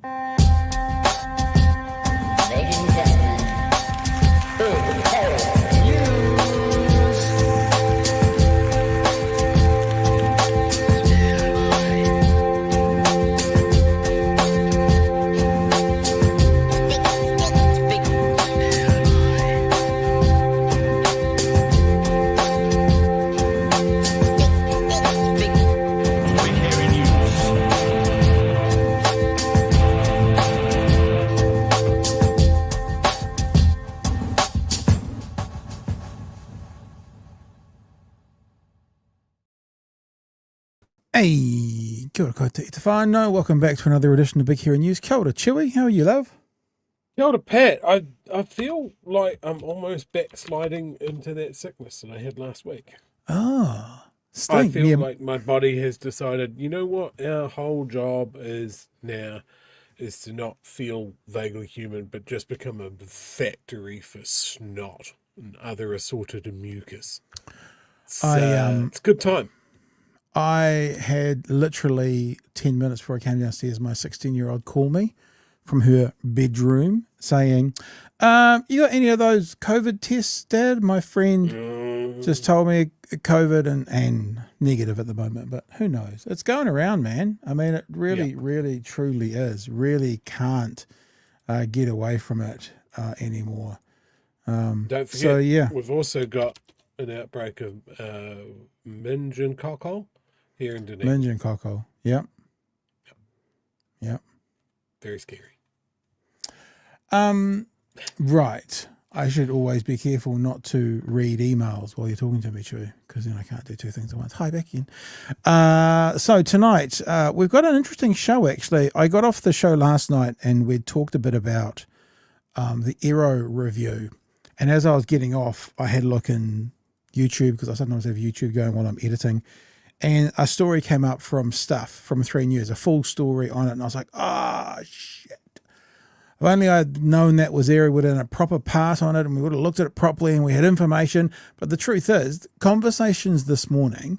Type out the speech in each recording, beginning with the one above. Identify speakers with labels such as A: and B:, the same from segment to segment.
A: Ladies and gentlemen, big hairy news.
B: Hey, kia ora koutou te whānau. Welcome back to another edition of Big Hero News. Kia ora, Chewy. How are you, love?
C: Kia ora, Pat. I feel like I'm almost backsliding into that sickness that I had last week.
B: Ah,
C: I feel like my body has decided, you know what, our whole job is now is to not feel vaguely human, but just become a factory for snot and other assorted mucus. It's a good time.
B: I had literally 10 minutes before I came downstairs, my 16-year-old call me from her bedroom saying, you got any of those COVID tests, Dad? My friend just told me COVID and negative at the moment, but who knows? It's going around, man. I mean, it really, truly is. Really can't get away from it anymore.
C: Don't forget, we've also got an outbreak of meningococcal here in Dunedin.
B: Meningococcal, yep.
C: Very scary.
B: Right. I should always be careful not to read emails while you're talking to me, Chew, because then I can't do two things at once. Hi, back again. So tonight, we've got an interesting show, actually. I got off the show last night and we'd talked a bit about the Aero review. And as I was getting off, I had a look in YouTube, because I sometimes have YouTube going while I'm editing. And a story came up from Stuff, from 3 News, a full story on it. And I was like, shit. If only I'd known that was there, we would have done a proper part on it and we would have looked at it properly and we had information. But the truth is, conversations this morning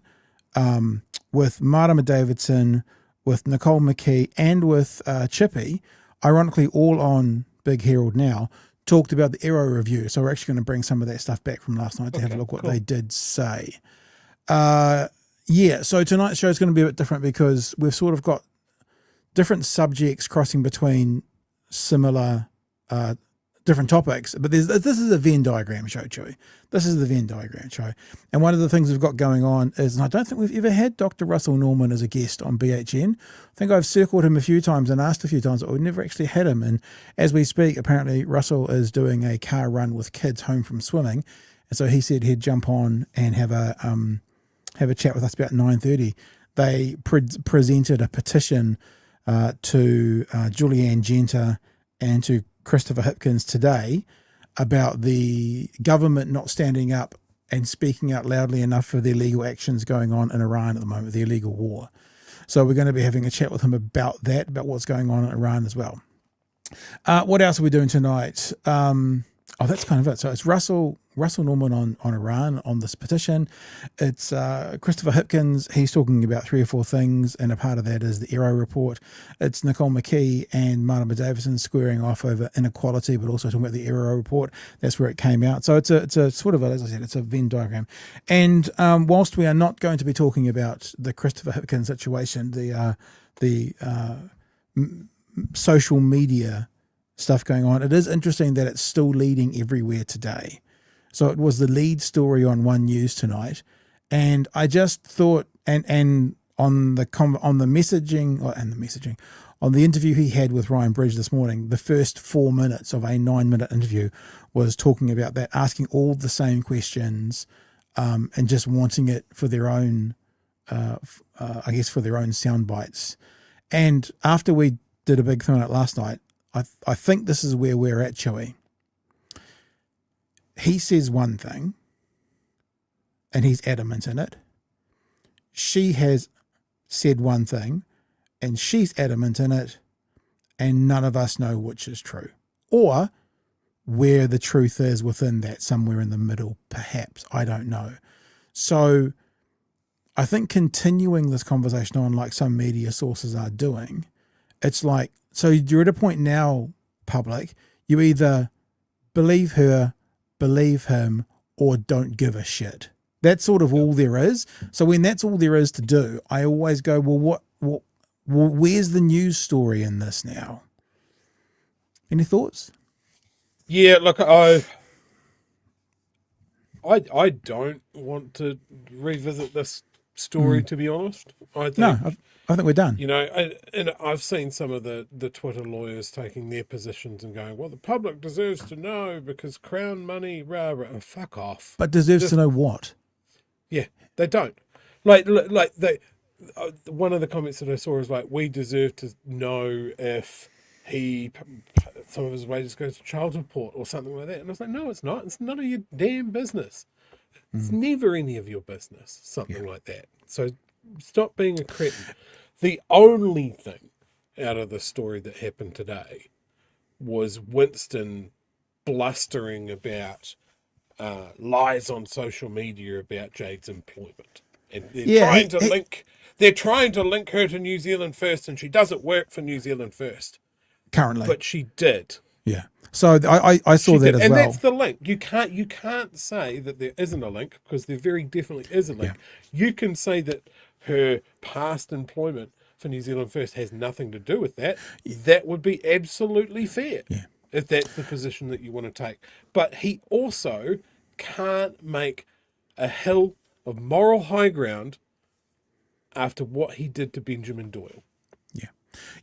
B: with Marama Davidson, with Nicole, McKee, and with Chippy, ironically all on Big Herald now, talked about the Aero review. So we're actually going to bring some of that stuff back from last night to have a look what they did say. So tonight's show is going to be a bit different because we've sort of got different subjects crossing between similar different topics, but this is a Venn diagram show, Chewy. This is the Venn diagram show. And one of the things we've got going on is, and I don't think we've ever had Dr. Russel Norman as a guest on BHN. I think I've circled him a few times and asked a few times, but we've never actually had him. And as we speak, apparently Russell is doing a car run with kids home from swimming. And so he said he'd jump on and have a chat with us about 9:30. They presented a petition to Julianne Genter and to Christopher Hipkins today about the government not standing up and speaking out loudly enough for the illegal actions going on in Iran at the moment, the illegal war. So we're going to be having a chat with him about that, about what's going on in Iran as well. What else are we doing tonight? That's kind of it. So it's Russell Norman on Iran, on this petition. It's Christopher Hipkins. He's talking about 3 or 4 things, and a part of that is the Aero report. It's Nicole, McKee, and Marama Davidson squaring off over inequality, but also talking about the Aero report. That's where it came out. So it's a sort of, as I said, it's a Venn diagram. And whilst we are not going to be talking about the Christopher Hipkins situation, the social media stuff going on, it is interesting that it's still leading everywhere today. So it was the lead story on One News tonight, and I just thought, and on the messaging, on the interview he had with Ryan Bridge this morning, the first 4 minutes of a 9-minute interview was talking about that, asking all the same questions, and just wanting it for their own, for their own sound bites. And after we did a big thing on it last night, I think this is where we're at, Chewy. He says one thing, and he's adamant in it. She has said one thing, and she's adamant in it, and none of us know which is true. Or where the truth is within that, somewhere in the middle, perhaps. I don't know. So I think continuing this conversation on, like some media sources are doing, it's like, so you're at a point now, public, you either believe her, believe him, or don't give a shit. That's sort of all there is. So when that's all there is to do, I always go, well, where's the news story in this now? Any thoughts?
C: Yeah, look, I don't want to revisit this story, to be honest. I think,
B: I think we're done.
C: you know, and I've seen some of the Twitter lawyers taking their positions and going, well, the public deserves to know because Crown money, rah, rah, and fuck off.
B: But deserves to know what?
C: Yeah, they don't. Like they, one of the comments that I saw is like, we deserve to know if some of his wages goes to child support or something like that. And I was like, no, it's not. It's none of your damn business. It's never any of your business, something like that. So stop being a cretin. The only thing out of the story that happened today was Winston blustering about lies on social media about Jade's employment. And they're trying to link her to New Zealand First, and she doesn't work for New Zealand First.
B: Currently.
C: But she did.
B: Yeah. So I saw that as
C: and
B: well.
C: And that's the link. You can't say that there isn't a link, because there very definitely is a link. Yeah. You can say that her past employment for New Zealand First has nothing to do with that. That would be absolutely fair.
B: Yeah.
C: If that's the position that you want to take. But he also can't make a hill of moral high ground after what he did to Benjamin Doyle.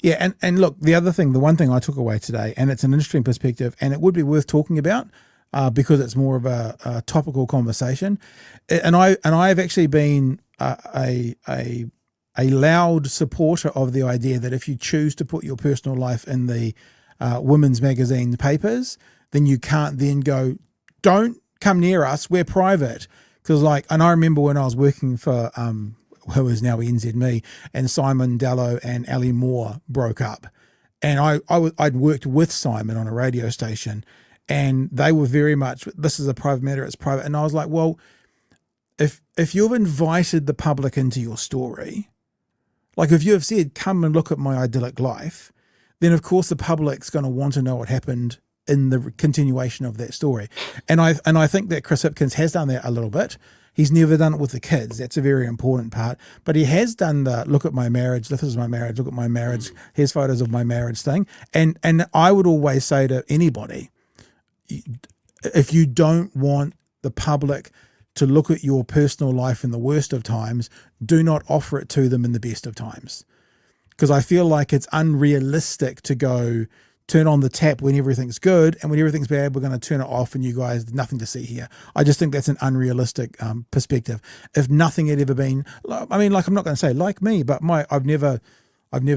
B: Yeah, and look, the one thing I took away today, and it's an interesting perspective, and it would be worth talking about because it's more of a topical conversation. And I've actually been a loud supporter of the idea that if you choose to put your personal life in the women's magazine papers, then you can't then go, don't come near us, we're private. Because and I remember when I was working for who is now NZme, and Simon Dallow and Ali Moore broke up. And I'd worked with Simon on a radio station, and they were very much, this is a private matter, it's private. And I was like, well, if you've invited the public into your story, like if you have said, come and look at my idyllic life, then of course the public's going to want to know what happened in the continuation of that story. And I think that Chris Hipkins has done that a little bit. He's never done it with the kids. That's a very important part. But he has done the look at my marriage, this is my marriage, look at my marriage, here's photos of my marriage thing. And I would always say to anybody, if you don't want the public to look at your personal life in the worst of times, do not offer it to them in the best of times. Because I feel like it's unrealistic to go turn on the tap when everything's good, and when everything's bad, we're going to turn it off and you guys, nothing to see here. I just think that's an unrealistic perspective. If nothing had ever been, I mean, like, I'm not going to say like me, but I've never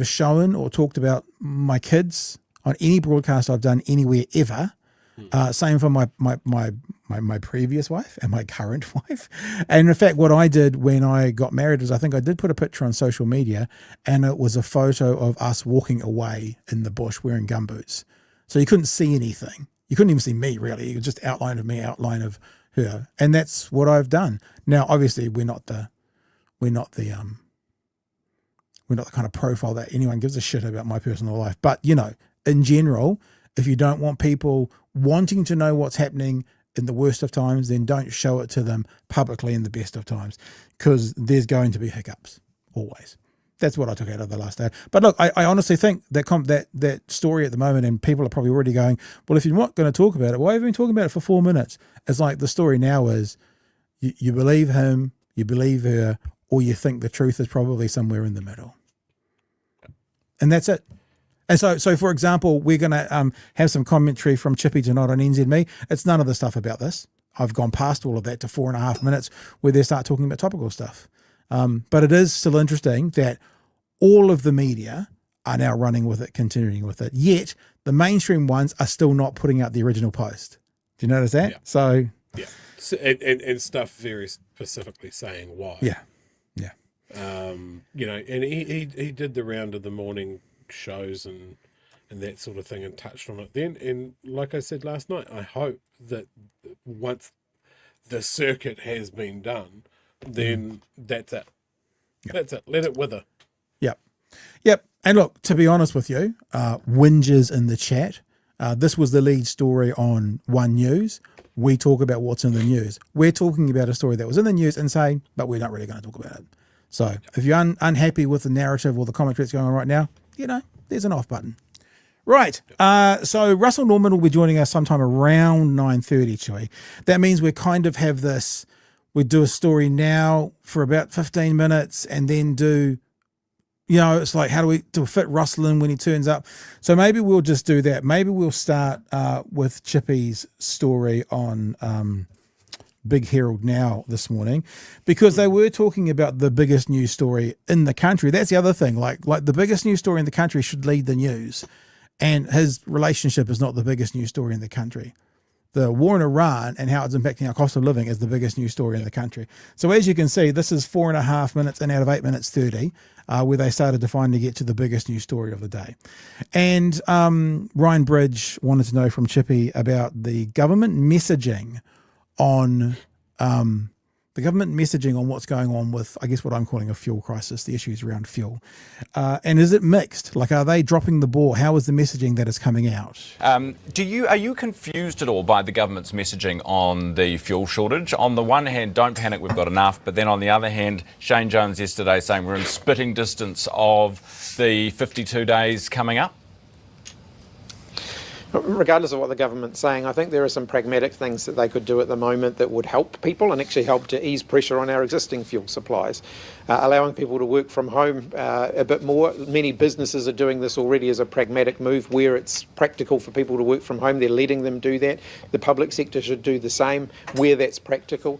B: shown or talked about my kids on any broadcast I've done anywhere ever. Same for my previous wife and my current wife. And in fact, what I did when I got married is I think I did put a picture on social media, and it was a photo of us walking away in the bush wearing gumboots. So you couldn't see anything. You couldn't even see me really. It was just outline of me, outline of her. And that's what I've done. Now, obviously we're not the kind of profile that anyone gives a shit about my personal life. But in general, if you don't want people wanting to know what's happening in the worst of times, then don't show it to them publicly in the best of times, because there's going to be hiccups always. That's what I took out of the last day. But look, I honestly think that story at the moment, and people are probably already going, well, if you're not going to talk about it, why have you been talking about it for 4 minutes? It's like the story now is you believe him, you believe her, or you think the truth is probably somewhere in the middle. And that's it. And so for example, we're going to have some commentary from Chippy tonight on NZme. It's none of the stuff about this. I've gone past all of that to 4.5 minutes where they start talking about topical stuff. But it is still interesting that all of the media are now running with it, continuing with it. Yet the mainstream ones are still not putting out the original post. Do you notice that?
C: Yeah.
B: So
C: and stuff very specifically saying why.
B: Yeah.
C: And he did the round of the morning shows and that sort of thing and touched on it then. And like I said last night, I hope that once the circuit has been done, then that's it. Yep. That's it. Let it wither.
B: Yep. And look, to be honest with you, whingers in the chat. This was the lead story on One News. We talk about what's in the news. We're talking about a story that was in the news and saying, but we're not really going to talk about it. So if you're unhappy with the narrative or the commentary that's going on right now, there's an off button. Right. So Russel Norman will be joining us sometime around 9:30, Chewy. That means we kind of have this, we do a story now for about 15 minutes and then do, it's like, how do we fit Russell in when he turns up? So maybe we'll just do that. Maybe we'll start with Chippy's story on Big Herald Now this morning, because they were talking about the biggest news story in the country. That's the other thing. Like the biggest news story in the country should lead the news. And his relationship is not the biggest news story in the country. The war in Iran and how it's impacting our cost of living is the biggest news story in the country. So as you can see, this is 4.5 minutes in out of 8 minutes 30, where they started to finally get to the biggest news story of the day. And Ryan Bridge wanted to know from Chippy about the government messaging on what's going on with, I guess, what I'm calling a fuel crisis, the issues around fuel. And is it mixed? Like, are they dropping the ball? How is the messaging that is coming out?
D: Are you confused at all by the government's messaging on the fuel shortage? On the one hand, don't panic, we've got enough. But then on the other hand, Shane Jones yesterday saying we're in spitting distance of the 52 days coming up.
E: Regardless of what the government's saying, I think there are some pragmatic things that they could do at the moment that would help people and actually help to ease pressure on our existing fuel supplies. Allowing people to work from home a bit more. Many businesses are doing this already as a pragmatic move where it's practical for people to work from home. They're letting them do that. The public sector should do the same where that's practical.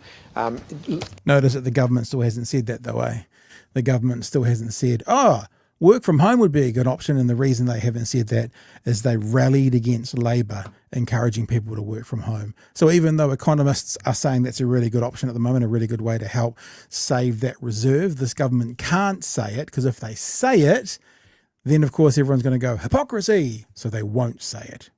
B: Notice that the government still hasn't said that though, eh? The government still hasn't said, work from home would be a good option, and the reason they haven't said that is they rallied against Labour encouraging people to work from home. So even though economists are saying that's a really good option at the moment, a really good way to help save that reserve, this government can't say it, because if they say it, then of course everyone's going to go, hypocrisy, so they won't say it.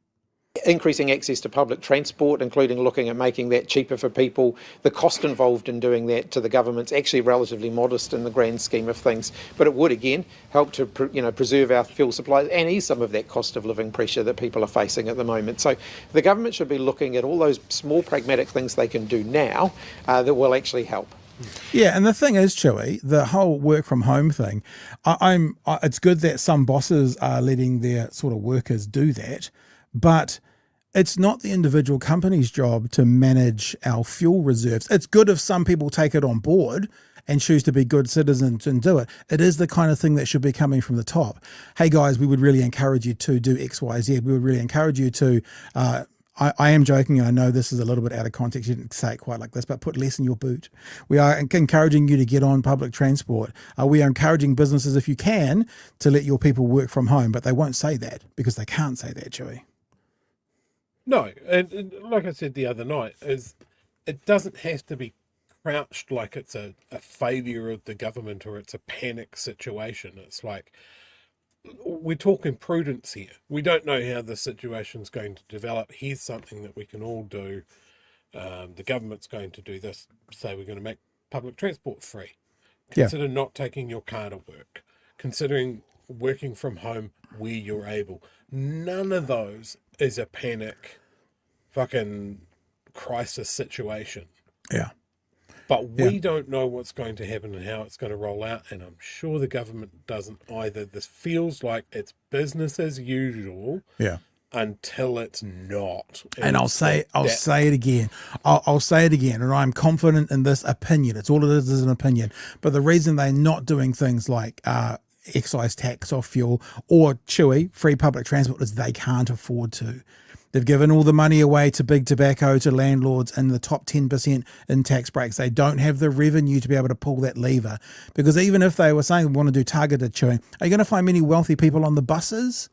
E: Increasing access to public transport, including looking at making that cheaper for people. The cost involved in doing that to the government's actually relatively modest in the grand scheme of things, but it would again help to preserve our fuel supplies and ease some of that cost of living pressure that people are facing at the moment. So the government should be looking at all those small pragmatic things they can do now that will actually help.
B: Yeah, and the thing is, Chewy, the whole work from home thing, it's good that some bosses are letting their sort of workers do that, but it's not the individual company's job to manage our fuel reserves. It's good if some people take it on board and choose to be good citizens and do it. It is the kind of thing that should be coming from the top. Hey guys, we would really encourage you to do X, Y, Z. We would really encourage you to, I am joking. I know this is a little bit out of context. You didn't say it quite like this, but put less in your boot. We are encouraging you to get on public transport. We are encouraging businesses, if you can, to let your people work from home, but they won't say that because they can't say that, Chewy.
C: No, and like I said the other night, it doesn't have to be crouched like it's a failure of the government or it's a panic situation. It's like, we're talking prudence here. We don't know how the situation's going to develop. Here's something that we can all do. The government's going to do this. Say we're going to make public transport free. Consider not taking your car to work. Considering working from home where you're able. None of those is a panic fucking crisis situation.
B: Yeah.
C: But we don't know what's going to happen and how it's going to roll out, and I'm sure the government doesn't either. This feels like it's business as usual until it's not.
B: And I'll say it again. I'll say it again, and I'm confident in this opinion. It's all it is an opinion. But the reason they're not doing things like excise tax off fuel or Chewy, free public transport, is they can't afford to. They've given all the money away to big tobacco, to landlords, and the top 10% in tax breaks. They don't have the revenue to be able to pull that lever. Because even if they were saying we want to do targeted chewing, are you going to find many wealthy people on the buses?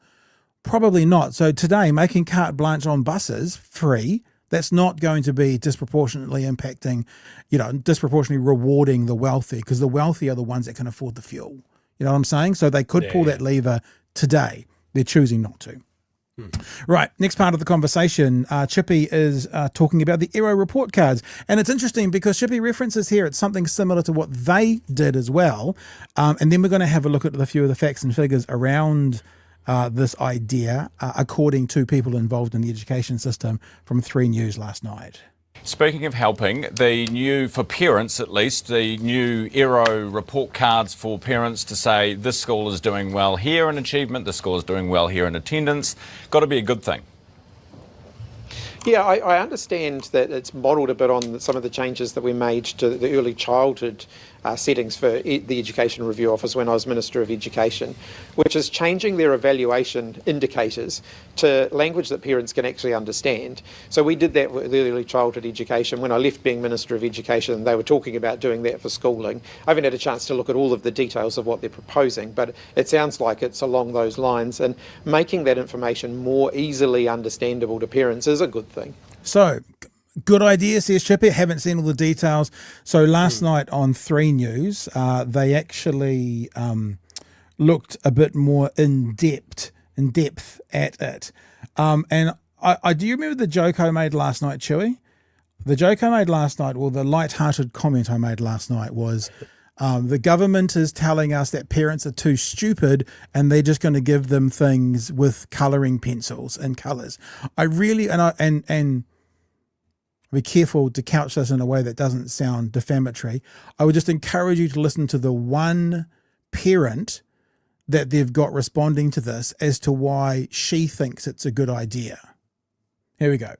B: Probably not. So today, making carte blanche on buses free, that's not going to be disproportionately impacting, disproportionately rewarding the wealthy, because the wealthy are the ones that can afford the fuel. You know what I'm saying? So they could pull that lever today. They're choosing not to. Right, next part of the conversation, Chippy is talking about the Aero report cards. And it's interesting because Chippy references here it's something similar to what they did as well. And then we're going to have a look at a few of the facts and figures around this idea, according to people involved in the education system from 3 News last night.
D: Speaking of helping, for parents at least, the new Aero report cards for parents to say this school is doing well here in achievement, this school is doing well here in attendance, got to be a good thing.
E: Yeah, I understand that it's modelled a bit on some of the changes that we made to the early childhood settings for the Education Review Office when I was Minister of Education, which is changing their evaluation indicators to language that parents can actually understand. So we did that with early childhood education. When I left being Minister of Education, they were talking about doing that for schooling. I haven't had a chance to look at all of the details of what they're proposing, but it sounds like it's along those lines, and making that information more easily understandable to parents is a good thing.
B: So, good idea, says Chippy. Haven't seen all the details. So last night on 3 News, they actually looked a bit more in depth at it. And I do you remember the joke I made last night, Chewy? The joke I made last night, well, the light-hearted comment I made last night was, the government is telling us that parents are too stupid and they're just going to give them things with colouring pencils and colours. I really, and be careful to couch this in a way that doesn't sound defamatory. I would just encourage you to listen to the one parent that they've got responding to this as to why she thinks it's a good idea. Here we go.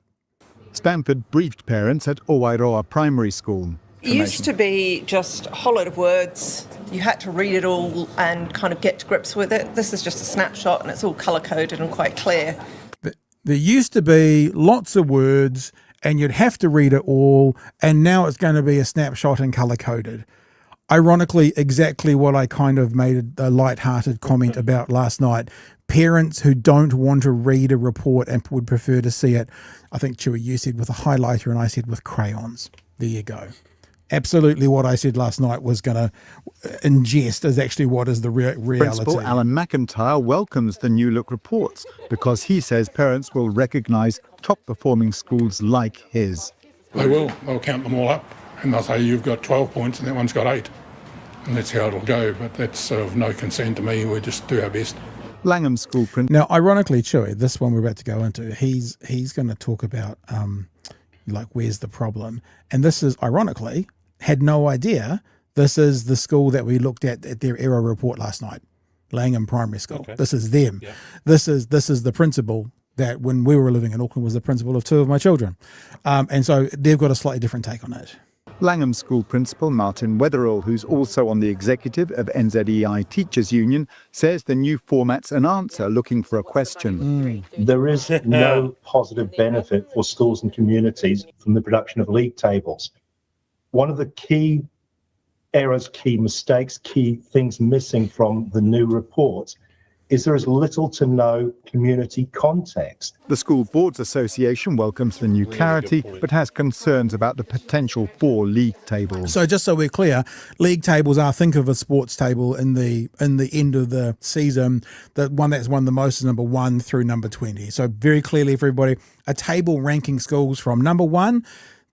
F: Stanford briefed parents at Aotearoa Primary School.
G: It used to be just a whole load of words. You had to read it all and kind of get to grips with it. This is just a snapshot and it's all colour-coded and quite clear.
B: There used to be lots of words and you'd have to read it all, and now it's going to be a snapshot and colour-coded. Ironically, exactly what I kind of made a light-hearted comment about last night. Parents who don't want to read a report and would prefer to see it, I think, Chewy, you said with a highlighter and I said with crayons. There you go. Absolutely what I said last night was going to ingest is actually what is the reality.
F: Principal Alan McIntyre welcomes the new look reports because he says parents will recognise top-performing schools like his.
H: They will. They'll count them all up and they'll say you've got 12 points and that one's got 8. And that's how it'll go, but that's of no concern to me. We just do our best.
F: Langham School Principal.
B: Now, ironically, Chewy, this one we're about to go into, he's going to talk about like where's the problem, and this is ironically had no idea this is the school that we looked at their Aero report last night, Langham Primary School. Okay. This is them. Yeah. This is the principal that when we were living in Auckland was the principal of 2 of my children, and so they've got a slightly different take on it.
F: Langham School Principal Martin Wetherall, who's also on the executive of NZEI Teachers Union, says the new format's an answer looking for a question.
I: There is no positive benefit for schools and communities from the production of league tables. One of the key errors, key mistakes, key things missing from the new reports is there is little to no community context.
F: The School Boards Association welcomes the new clarity, but has concerns about the potential for league tables.
B: So just so we're clear, league tables are, think of a sports table in the end of the season. The one that's won the most is number 1 through number 20. So very clearly for everybody, a table ranking schools from number 1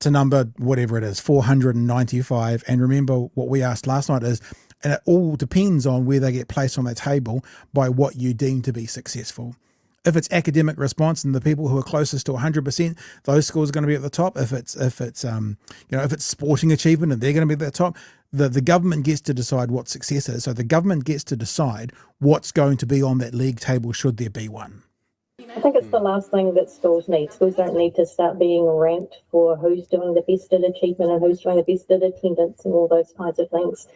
B: to number whatever it is, 495. And remember what we asked last night is, and it all depends on where they get placed on that table by what you deem to be successful. If it's academic response and the people who are closest to 100%, those schools are going to be at the top. If it's sporting achievement and they're going to be at the top, the government gets to decide what success is. So the government gets to decide what's going to be on that league table should there be one.
J: I think it's the last thing that schools need. Schools don't need to start being ranked for who's doing the best at achievement and who's doing the best at attendance and all those kinds of things.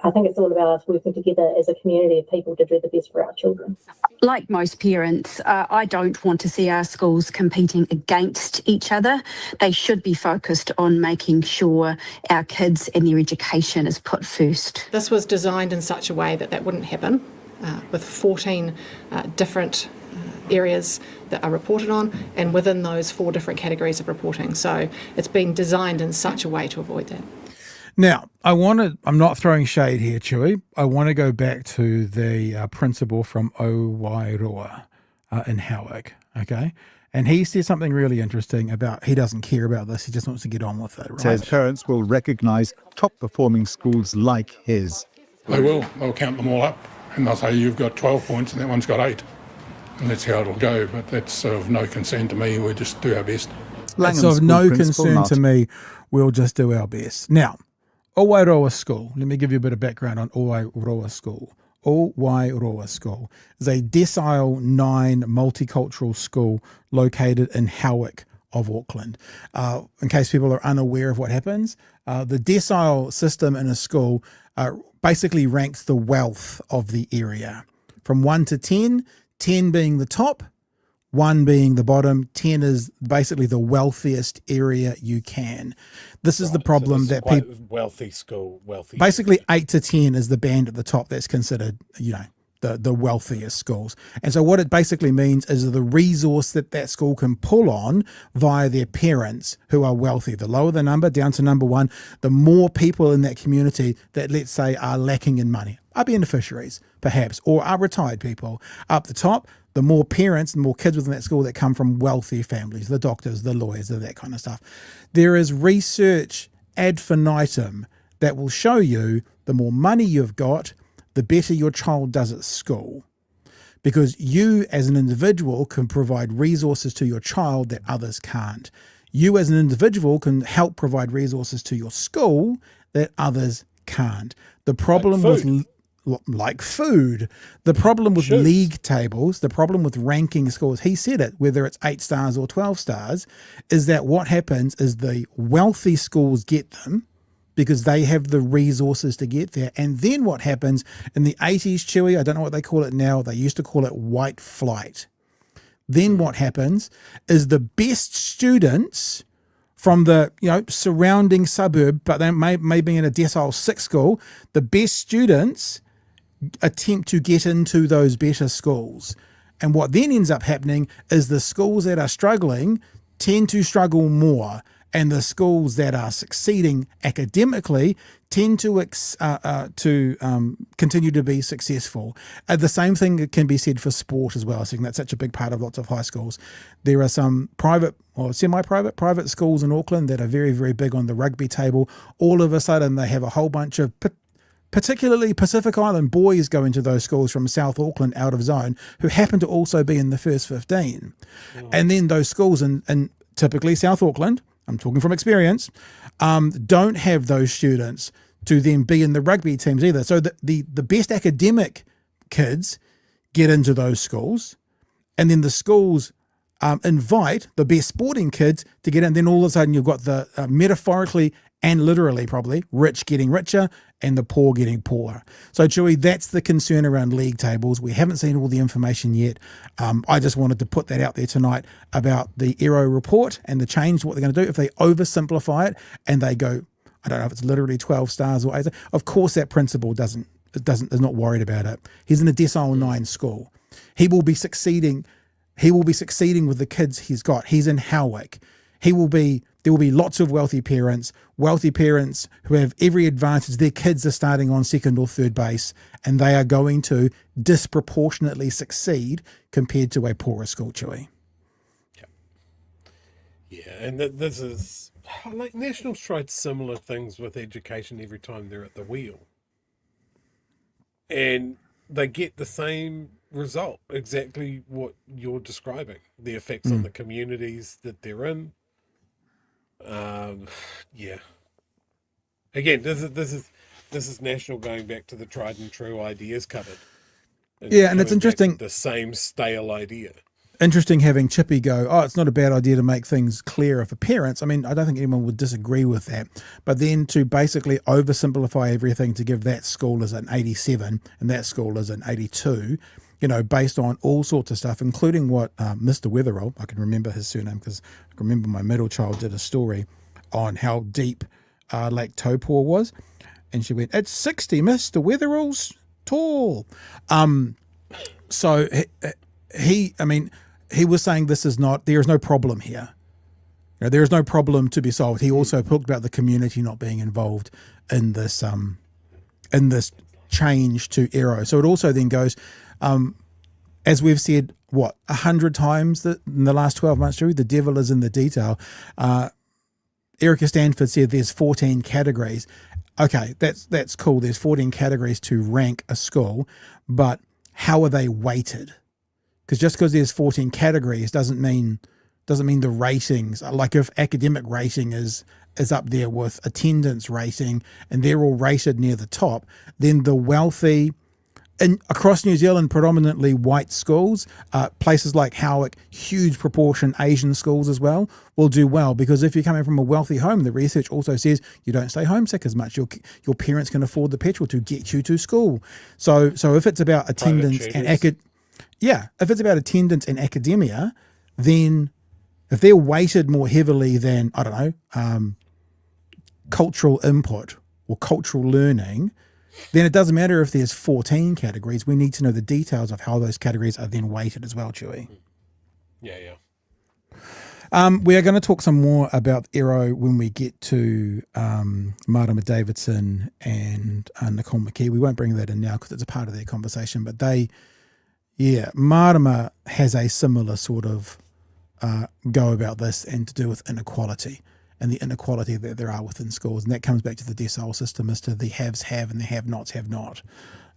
J: I think it's all about us working together as a community of people to do the best for our children.
K: Like most parents, I don't want to see our schools competing against each other. They should be focused on making sure our kids and their education is put first.
L: This was designed in such a way that wouldn't happen, with 14 different areas that are reported on, and within those 4 different categories of reporting. So it's been designed in such a way to avoid that.
B: Now, I'm not throwing shade here, Chewy. I want to go back to the principal from Aotearoa. in Howick, okay? And he says something really interesting about he doesn't care about this. He just wants to get on with it, right?
F: Says parents will recognise top-performing schools like his.
H: They will. They'll count them all up and they'll say, you've got 12 points and that one's got 8. And that's how it'll go. But that's of no concern to me. We just do our best.
B: It's of no concern to me. We'll just do our best. Now, Aotearoa School. Let me give you a bit of background on Aotearoa School. Aotearoa School is a Decile 9 multicultural school located in Howick of Auckland. In case people are unaware of what happens, the Decile system in a school basically ranks the wealth of the area from 1 to 10, 10 being the top, 1 being the bottom. 10 is basically the wealthiest area you can. This is the problem that people
C: wealthy school, wealthy.
B: Basically, 8 to 10 is the band at the top that's considered, the wealthiest schools. And so what it basically means is the resource that school can pull on via their parents who are wealthy. The lower the number, down to number 1, the more people in that community that, let's say, are lacking in money, are beneficiaries, perhaps, or are retired people. Up the top, the more parents and more kids within that school that come from wealthy families, the doctors, the lawyers, that kind of stuff. There is research ad infinitum that will show you the more money you've got, the better your child does at school. Because you as an individual can provide resources to your child that others can't. You as an individual can help provide resources to your school that others can't. The problem like food. The problem with league tables, the problem with ranking scores, he said it, whether it's 8 stars or 12 stars, is that what happens is the wealthy schools get them because they have the resources to get there. And then what happens in the 80s, Chewy, I don't know what they call it now, they used to call it white flight. Then what happens is the best students from the surrounding suburb, but they may be in a decile 6 school, the best students attempt to get into those better schools. And what then ends up happening is the schools that are struggling tend to struggle more, and the schools that are succeeding academically tend to continue to be successful. The same thing can be said for sport as well. I think that's such a big part of lots of high schools. There are some private or private schools in Auckland that are very, very big on the rugby table. All of a sudden they have a whole bunch of particularly Pacific Island boys go into those schools from South Auckland out of zone who happen to also be in the first 15. And then those schools in typically South Auckland, I'm talking from experience, don't have those students to then be in the rugby teams either. So the best academic kids get into those schools, and then the schools invite the best sporting kids to get in. Then all of a sudden you've got the metaphorically and literally probably rich getting richer and the poor getting poorer. So Chewy, that's the concern around league tables. We haven't seen all the information yet. I just wanted to put that out there tonight about the Aero report and the change, what they're going to do. If they oversimplify it and they go, I don't know if it's literally 12 stars or 8, of course that principal is not worried about it. He's in a decile 9 school. He will be succeeding. He will be succeeding with the kids he's got. He's in Howick. There will be lots of wealthy parents who have every advantage. Their kids are starting on second or third base, and they are going to disproportionately succeed compared to a poorer school, Chewy.
C: Yeah, and this is like Nationals tried similar things with education every time they're at the wheel, and they get the same result, exactly what you're describing, the effects on the communities that they're in. Again, this is National going back to the tried and true ideas cupboard.
B: And it's interesting,
C: the same stale idea.
B: Interesting having Chippy go, it's not a bad idea to make things clearer for parents. I mean, I don't think anyone would disagree with that. But then to basically oversimplify everything to give that school as an 87 and that school as an 82, based on all sorts of stuff, including what Mr. Wetherell, I can remember his surname because I can remember my middle child did a story on how deep Lake Taupo was. And she went, it's 60, Mr. Wetherell's tall. So he was saying there is no problem here. There is no problem to be solved. He also talked about the community not being involved in this change to Aero. So it also then goes, as we've said what, 100 times in the last 12 months, Drew. The devil is in the detail. Erica Stanford said there's 14 categories. Okay, that's cool. There's 14 categories to rank a school, but how are they weighted? Because just because there's 14 categories doesn't mean the ratings, like if academic rating is up there with attendance rating and they're all rated near the top, then the wealthy, and across New Zealand, predominantly white schools, places like Howick, huge proportion Asian schools as well, will do well, because if you're coming from a wealthy home, the research also says you don't stay homesick as much. Your parents can afford the petrol to get you to school. So if it's about attendance and if it's about attendance and academia, then if they're weighted more heavily than, I don't know, cultural input or cultural learning, then it doesn't matter if there's 14 categories. We need to know the details of how those categories are then weighted as well, Chewy.
C: Yeah.
B: We are going to talk some more about Aero when we get to Marama Davidson and Nicole McKee. We won't bring that in now because it's a part of their conversation, but Marama has a similar sort of go about this, and to do with inequality and the inequality that there are within schools. And that comes back to the decile system as to the haves have and the have-nots have not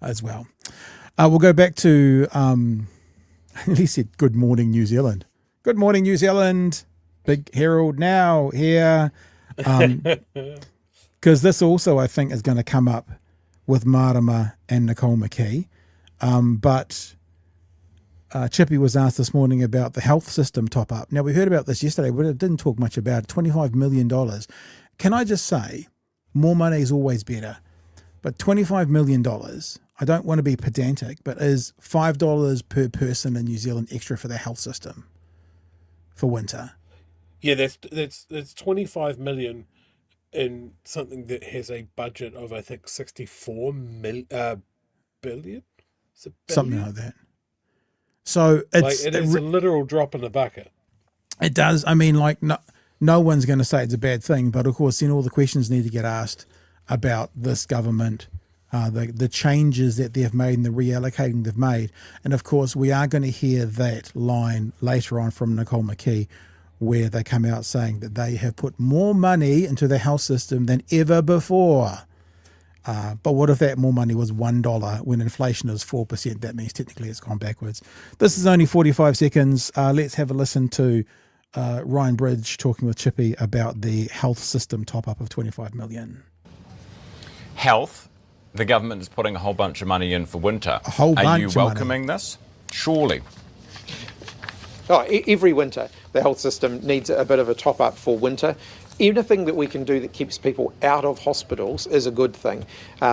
B: as well. We'll go back to, he said, good morning, New Zealand. Good morning, New Zealand. Big Herald now here. Because this also, I think, is going to come up with Marama and Nicole McKee. But Chippy was asked this morning about the health system top-up. Now, we heard about this yesterday, but it didn't talk much about it. $25 million. Can I just say, more money is always better. But $25 million, I don't want to be pedantic, but is $5 per person in New Zealand extra for the health system for winter.
C: Yeah, that's 25 million in something that has a budget of, I think, 64 billion. Is it billion?
B: Something like that. So it's
C: it is a literal drop in the bucket.
B: It does. I mean, like no one's going to say it's a bad thing, but of course, then all the questions need to get asked about this government, the changes that they've made and the reallocating they've made. And of course, we are going to hear that line later on from Nicole McKee, where they come out saying that they have put more money into the health system than ever before. But what if that more money was $1 when inflation is 4%? That means technically it's gone backwards. This is only 45 seconds. Let's have a listen to Ryan Bridge talking with Chippy about the health system top-up of $25 million.
D: Health, the government is putting a whole bunch of money in for winter.
B: A whole bunch
D: Are you
B: of
D: welcoming
B: money.
D: this? Surely.
E: Oh, every winter, the health system needs a bit of a top-up for winter. Anything that we can do that keeps people out of hospitals is a good thing.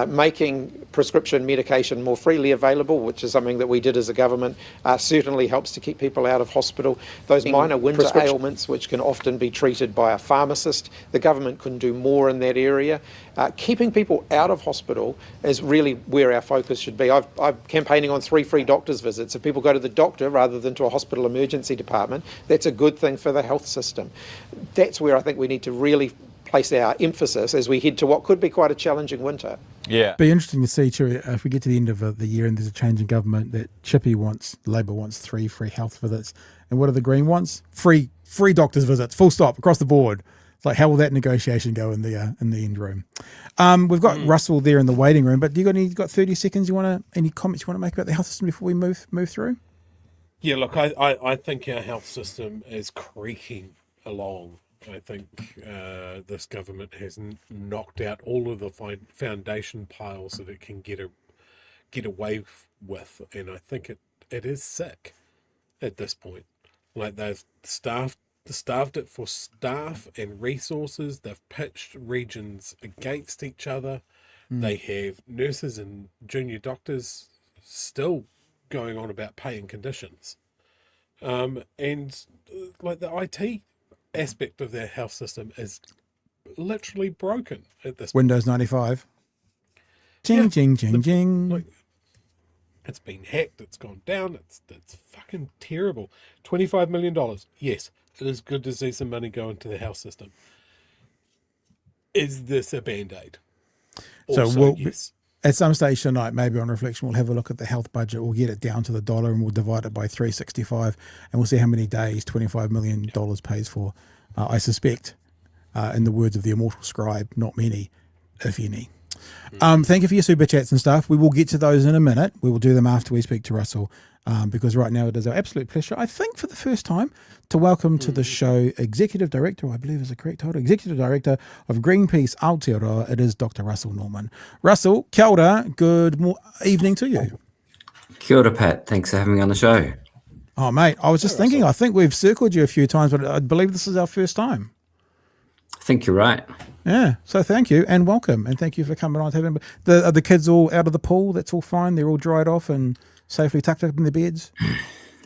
E: Making prescription medication more freely available, which is something that we did as a government, certainly helps to keep people out of hospital. Those minor winter ailments, which can often be treated by a pharmacist, the government can do more in that area. Keeping people out of hospital is really where our focus should be. I'm campaigning on 3 free doctor's visits. If people go to the doctor rather than to a hospital emergency department, that's a good thing for the health system. That's where I think we need to really place our emphasis as we head to what could be quite a challenging winter.
D: Yeah.
B: Be interesting to see, Chewy, if we get to the end of the year and there's a change in government, that Labor wants 3 free health visits. And what do the Green wants? Free doctor's visits, full stop, across the board. It's like, how will that negotiation go in the end room? We've got Russell there in the waiting room, but you got 30 seconds? Any comments you want to make about the health system before we move through?
C: Yeah, look, I think our health system is creaking along. I think this government has knocked out all of the foundation piles that it can get away with, and I think it is sick at this point. Like, they've staffed it for staff and resources. They've pitched regions against each other. They have nurses and junior doctors still going on about pay and conditions, and like the IT aspect of their health system is literally broken at this
B: Windows 95. Jing, jing.
C: Like, it's been hacked, it's gone down, it's fucking terrible. $25 million. Yes, it is good to see some money go into the health system. Is this a Band-Aid? Also, yes.
B: at some stage tonight, maybe on reflection, we'll have a look at the health budget. We'll get it down to the dollar and we'll divide it by 365 and we'll see how many days $25 million pays for. I suspect, in the words of the immortal scribe, not many, if any. Thank you for your super chats and stuff. We will get to those in a minute. We will do them after we speak to Russell, because right now it is our absolute pleasure, I think for the first time, to welcome to the show Executive Director, I believe is the correct title, Executive Director of Greenpeace Aotearoa. It is Dr. Russel Norman. Russell, kia ora, good evening to you.
M: Kia ora, Pat. Thanks for having me on the show.
B: Oh, mate, I was just thinking, I think we've circled you a few times, but I believe this is our first time.
M: I think you're right.
B: Yeah, so thank you and welcome, and thank you for coming on. Are the kids all out of the pool? That's all fine. They're all dried off and safely tucked up in their beds.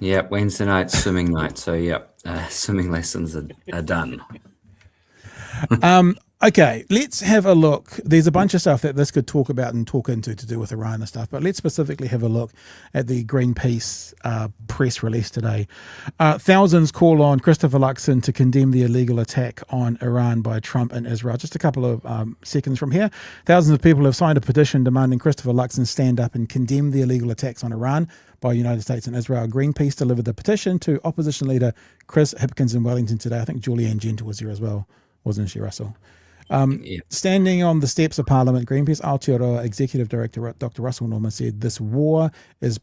M: Yeah, Wednesday night, swimming night. So yeah, swimming lessons are done.
B: Okay, let's have a look. There's a bunch of stuff that this could talk about and talk into to do with Iran and stuff, but let's specifically have a look at the Greenpeace press release today. Thousands call on Christopher Luxon to condemn the illegal attack on Iran by Trump and Israel. Just a couple of seconds from here. Thousands of people have signed a petition demanding Christopher Luxon stand up and condemn the illegal attacks on Iran by the United States and Israel. Greenpeace delivered the petition to opposition leader Chris Hipkins in Wellington today. I think Julianne Genter was there as well, wasn't she, Russell? Standing on the steps of Parliament, Greenpeace Aotearoa Executive Director Dr. Russel Norman said this war is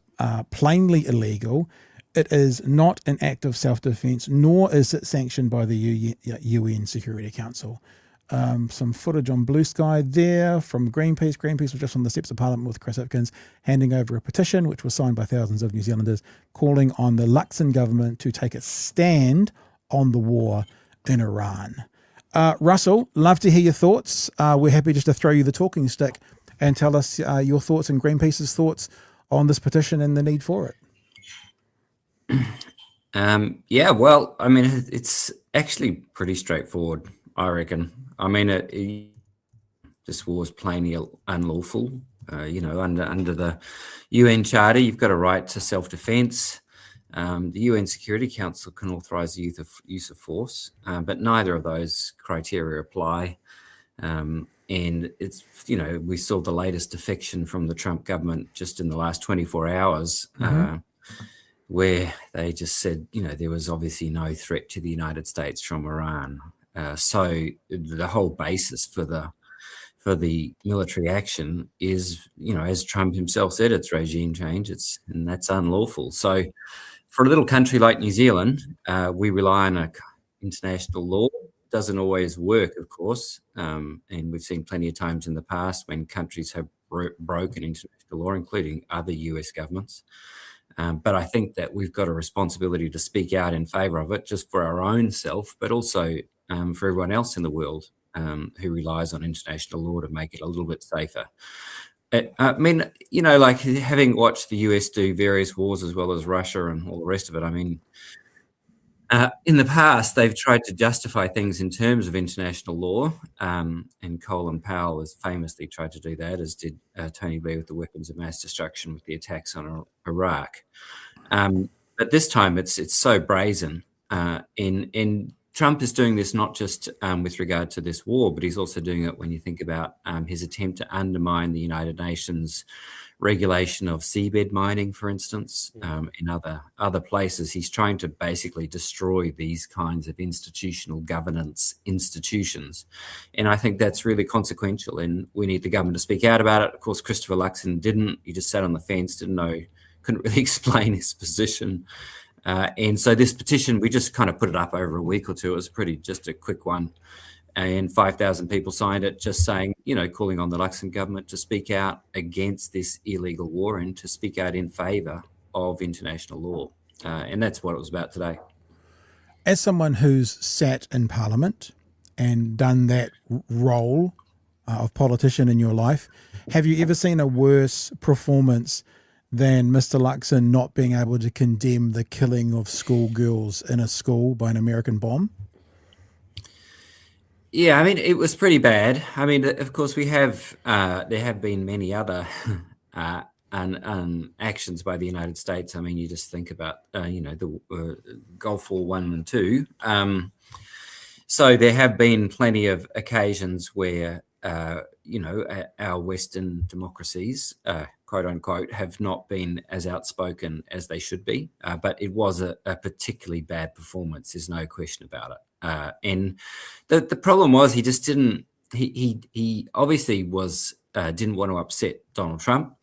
B: plainly illegal. It is not an act of self-defense, nor is it sanctioned by the UN Security Council. Some footage on Blue Sky there from Greenpeace. Greenpeace was just on the steps of Parliament with Chris Hipkins handing over a petition which was signed by thousands of New Zealanders calling on the Luxon government to take a stand on the war in Iran. Russell, love to hear your thoughts. We're happy just to throw you the talking stick and tell us your thoughts and Greenpeace's thoughts on this petition and the need for it.
M: Yeah, well, I mean, it's actually pretty straightforward, I reckon. I mean, this war is plainly unlawful. Under the UN Charter, you've got a right to self-defense. The UN Security Council can authorise the use of force, but neither of those criteria apply. And it's, we saw the latest defection from the Trump government just in the last 24 hours, where they just said, there was obviously no threat to the United States from Iran. So the whole basis for the military action is, as Trump himself said, it's regime change. And that's unlawful. So for a little country like New Zealand, we rely on international law. It doesn't always work, of course, and we've seen plenty of times in the past when countries have broken international law, including other US governments. But I think that we've got a responsibility to speak out in favour of it, just for our own self, but also for everyone else in the world who relies on international law to make it a little bit safer. I mean, like having watched the US do various wars as well as Russia and all the rest of it, I mean, in the past, they've tried to justify things in terms of international law, and Colin Powell has famously tried to do that, as did Tony Blair with the weapons of mass destruction with the attacks on Iraq. But this time it's so brazen, and Trump is doing this not just with regard to this war, but he's also doing it when you think about his attempt to undermine the United Nations regulation of seabed mining, for instance, in other places. He's trying to basically destroy these kinds of institutional governance institutions. And I think that's really consequential, and we need the government to speak out about it. Of course, Christopher Luxon didn't. He just sat on the fence, couldn't really explain his position. And so this petition, we just kind of put it up over a week or two. It was just a quick one. And 5,000 people signed it, just saying, calling on the Luxon government to speak out against this illegal war and to speak out in favour of international law. And that's what it was about today.
B: As someone who's sat in Parliament and done that role of politician in your life, have you ever seen a worse performance than Mr. Luxon not being able to condemn the killing of schoolgirls in a school by an American bomb?
M: Yeah, I mean, it was pretty bad. I mean, of course, there have been many other actions by the United States. I mean, you just think about, the Gulf War 1 and 2. So there have been plenty of occasions where, our Western democracies, quote unquote, have not been as outspoken as they should be. But it was a particularly bad performance. There's no question about it. And the problem was he just didn't. He obviously was didn't want to upset Donald Trump.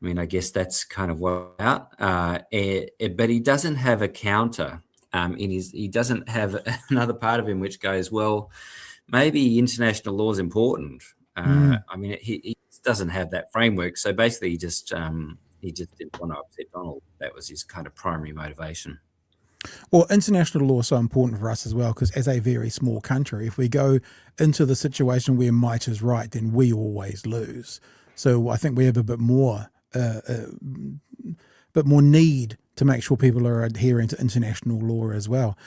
M: I mean, I guess that's kind of what out. But he doesn't have a counter. He doesn't have another part of him which goes, well, maybe international law is important. I mean, he doesn't have that framework. So basically, he just didn't want to upset Donald. That was his kind of primary motivation.
B: Well, international law is so important for us as well, because as a very small country, if we go into the situation where might is right, then we always lose. So I think we have a bit more need to make sure people are adhering to international law as well.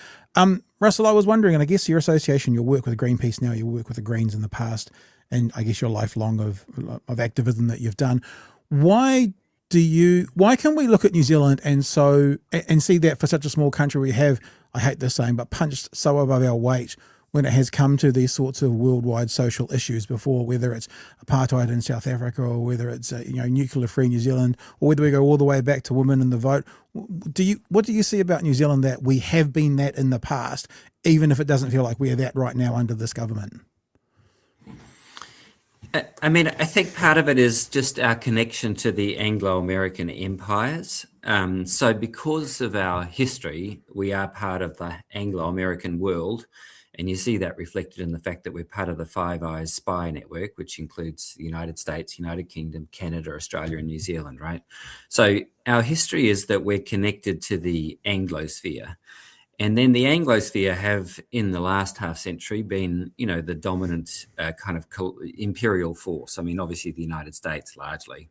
B: Russell, I was wondering, and I guess your association, your work with Greenpeace now, you work with the Greens in the past, and I guess your lifelong of activism that you've done. Why can we look at New Zealand and see that for such a small country we have, I hate this saying, but punched so above our weight when it has come to these sorts of worldwide social issues before, whether it's apartheid in South Africa or whether it's nuclear-free New Zealand, or whether we go all the way back to women in the vote. What do you see about New Zealand that we have been that in the past, even if it doesn't feel like we are that right now under this government?
M: I mean, I think part of it is just our connection to the Anglo-American empires. So because of our history, we are part of the Anglo-American world. And you see that reflected in the fact that we're part of the Five Eyes spy network, which includes the United States, United Kingdom, Canada, Australia, and New Zealand, right? So our history is that we're connected to the Anglosphere. And then the Anglosphere have, in the last half century, been, the dominant kind of imperial force. I mean, obviously the United States largely.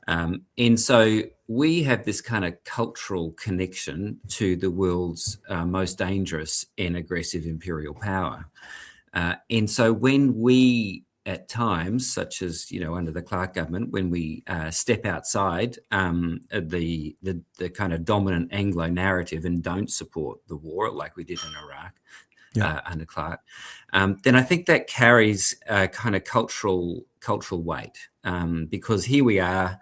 M: And so we have this kind of cultural connection to the world's most dangerous and aggressive imperial power. And so when we, at times, such as, under the Clark government, when we step outside the kind of dominant Anglo narrative and don't support the war like we did in Iraq under Clark, then I think that carries a kind of cultural weight, because here we are,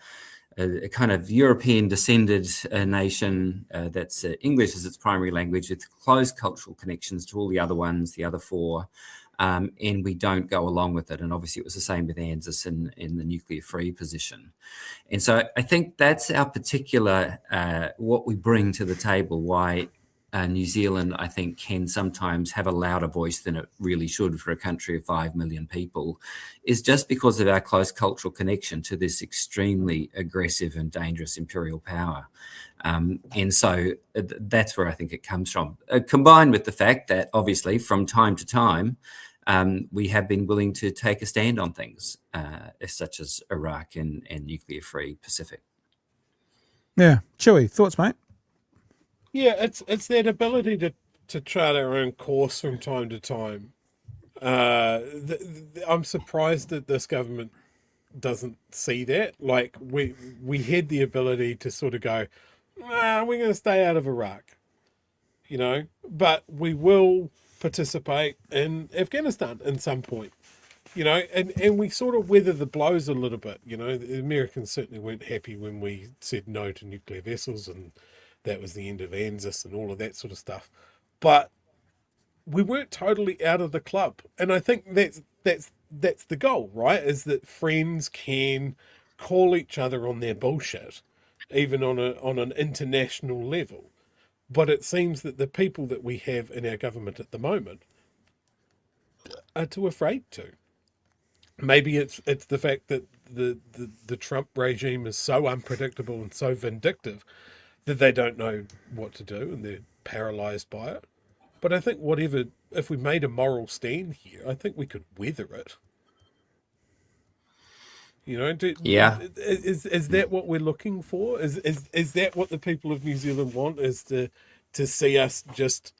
M: a kind of European descended nation that's English as its primary language, with close cultural connections to all the other ones, the other four, and we don't go along with it. And obviously it was the same with NZers in the nuclear free position. And so I think that's our particular, what we bring to the table, why New Zealand, I think, can sometimes have a louder voice than it really should for a country of 5 million people, is just because of our close cultural connection to this extremely aggressive and dangerous imperial power. And so that's where I think it comes from, combined with the fact that obviously from time to time, we have been willing to take a stand on things such as Iraq and nuclear-free Pacific.
B: Yeah. Chewy, thoughts, mate?
C: Yeah, it's that ability to chart our own course from time to time. I'm surprised that this government doesn't see that. Like, we had the ability to sort of go, we're going to stay out of Iraq, but we will participate in Afghanistan in some point, and we sort of weather the blows a little bit. The Americans certainly weren't happy when we said no to nuclear vessels, and that was the end of NZers and all of that sort of stuff. But we weren't totally out of the club. And I think that's the goal, right? Is that friends can call each other on their bullshit, even on an international level. But it seems that the people that we have in our government at the moment are too afraid to. Maybe it's the fact that the Trump regime is so unpredictable and so vindictive that they don't know what to do and they're paralyzed by it. But I think if we made a moral stand here, I think we could weather it. Is that what we're looking for? Is that what the people of New Zealand want? Is to see us just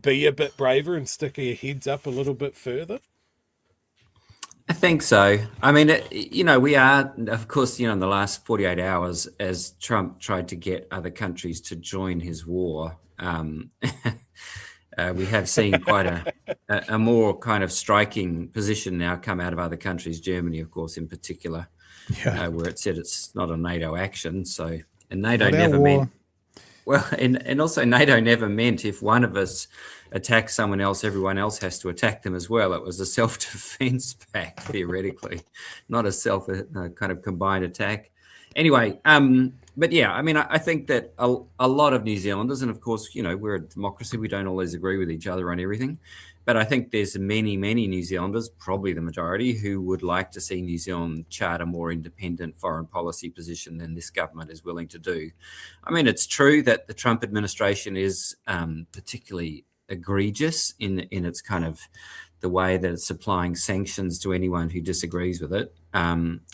C: be a bit braver and stick our heads up a little bit further?
M: I think so. I mean, we are, of course, in the last 48 hours, as Trump tried to get other countries to join his war, We have seen quite a more kind of striking position now come out of other countries, Germany, of course, in particular, where it said it's not a NATO action. So, and NATO never meant, well, and also NATO never meant if one of us attacks someone else, everyone else has to attack them as well. It was a self-defense pact, theoretically, not a kind of combined attack. Anyway, but yeah, I mean, I think that a lot of New Zealanders, and of course, you know, we're a democracy, we don't always agree with each other on everything, but I think there's many, many New Zealanders, probably the majority, who would like to see New Zealand chart a more independent foreign policy position than this government is willing to do. I mean, it's true that the Trump administration is particularly egregious in its kind of the way that it's applying sanctions to anyone who disagrees with it.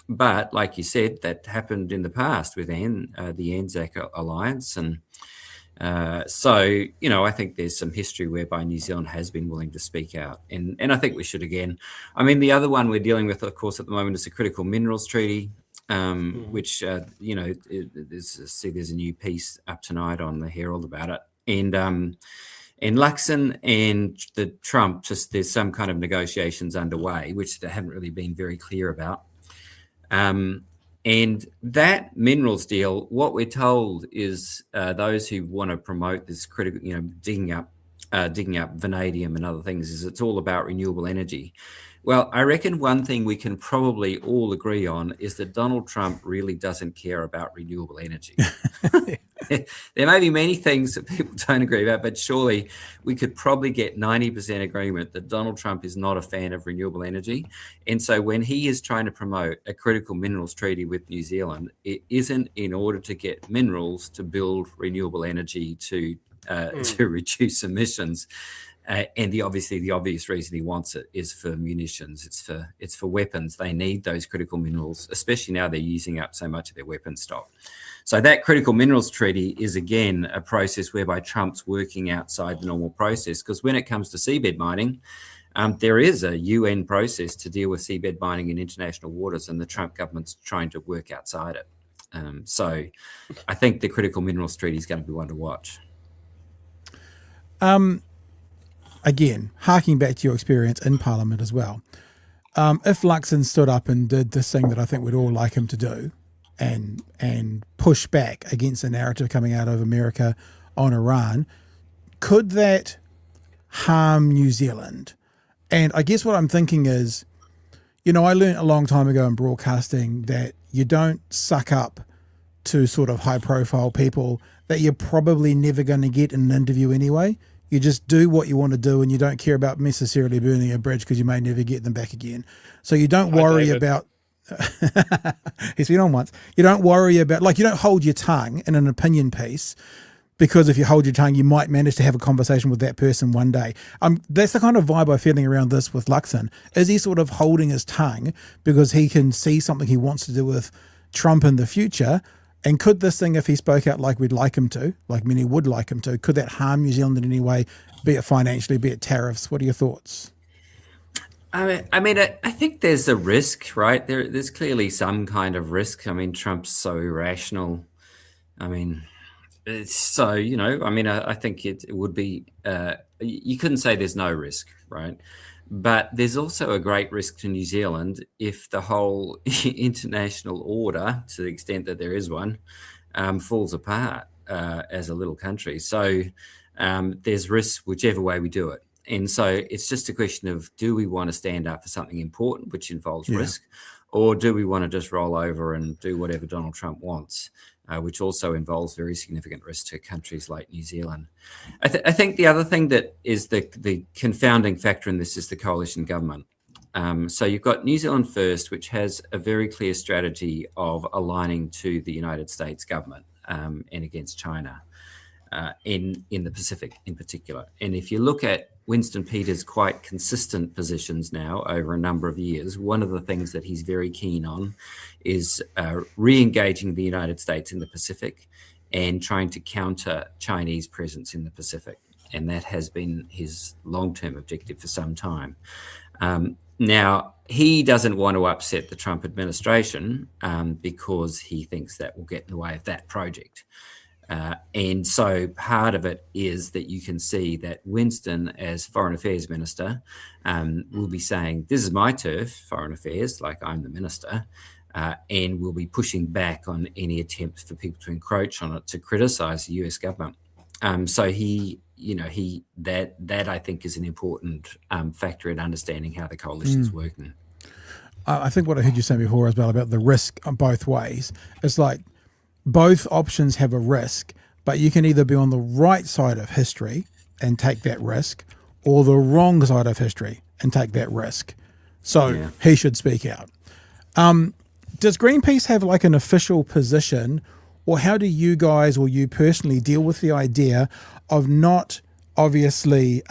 M: But like you said, that happened in the past with the Anzac Alliance. And so, you know, I think there's some history whereby New Zealand has been willing to speak out. And I think we should again. I mean, the other one we're dealing with, of course, at the moment is the Critical Minerals Treaty, which, you know, there's a new piece up tonight on the Herald about it. And Luxon and the Trump, just there's some kind of negotiations underway, which they haven't really been very clear about. And that minerals deal, what we're told is those who want to promote this critical, you know, digging up vanadium and other things, is it's all about renewable energy. Well, I reckon one thing we can probably all agree on is that Donald Trump really doesn't care about renewable energy. There may be many things that people don't agree about, but surely we could probably get 90% agreement that Donald Trump is not a fan of renewable energy. And so when he is trying to promote a critical minerals treaty with New Zealand, it isn't in order to get minerals to build renewable energy to reduce emissions. And the obvious reason he wants it is for munitions. It's for weapons. They need those critical minerals, especially now they're using up so much of their weapon stock. So that critical minerals treaty is again a process whereby Trump's working outside the normal process, because when it comes to seabed mining, there is a UN process to deal with seabed mining in international waters, and the Trump government's trying to work outside it. So I think the critical minerals treaty is going to be one to watch.
B: Again, harking back to your experience in Parliament as well, if Luxon stood up and did this thing that I think we'd all like him to do, and push back against the narrative coming out of America on Iran, could that harm New Zealand? And I guess what I'm thinking is, you know, I learned a long time ago in broadcasting that you don't suck up to sort of high profile people that you're probably never going to get in an interview anyway. You just do what you want to do, and you don't care about necessarily burning a bridge because you may never get them back again. So you don't worry about... He's been on once. You don't worry about, like, you don't hold your tongue in an opinion piece, because if you hold your tongue, you might manage to have a conversation with that person one day. That's the kind of vibe I'm feeling around this with Luxon. Is he sort of holding his tongue because he can see something he wants to do with Trump in the future? And could this thing, if he spoke out like we'd like him to, like many would like him to, could that harm New Zealand in any way, be it financially, be it tariffs? What are your thoughts?
M: I mean, I think there's a risk, right? There's clearly some kind of risk. I mean, Trump's so irrational. I mean, it's so, you know, I mean, I think it would be, you couldn't say there's no risk, right? But there's also a great risk to New Zealand if the whole international order, to the extent that there is one, falls apart as a little country. So there's risk whichever way we do it. And so it's just a question of, do we want to stand up for something important, which involves risk, or do we want to just roll over and do whatever Donald Trump wants, which also involves very significant risk to countries like New Zealand? I think the other thing that is the confounding factor in this is the coalition government. So you've got New Zealand First, which has a very clear strategy of aligning to the United States government and against China in the Pacific in particular. And if you look at Winston Peters' quite consistent positions now over a number of years, one of the things that he's very keen on is re-engaging the United States in the Pacific and trying to counter Chinese presence in the Pacific. And that has been his long-term objective for some time. Now, he doesn't want to upset the Trump administration because he thinks that will get in the way of that project. And so part of it is that you can see that Winston, as Foreign Affairs Minister, will be saying, this is my turf, Foreign Affairs, like I'm the Minister, and will be pushing back on any attempts for people to encroach on it, to criticise the US government. So that I think is an important factor in understanding how the coalition is working.
B: I think what I heard you say before as well about the risk on both ways. It's like both options have a risk, but you can either be on the right side of history and take that risk, or the wrong side of history and take that risk. So he should speak out. Does Greenpeace have like an official position, or how do you guys or you personally deal with the idea of not obviously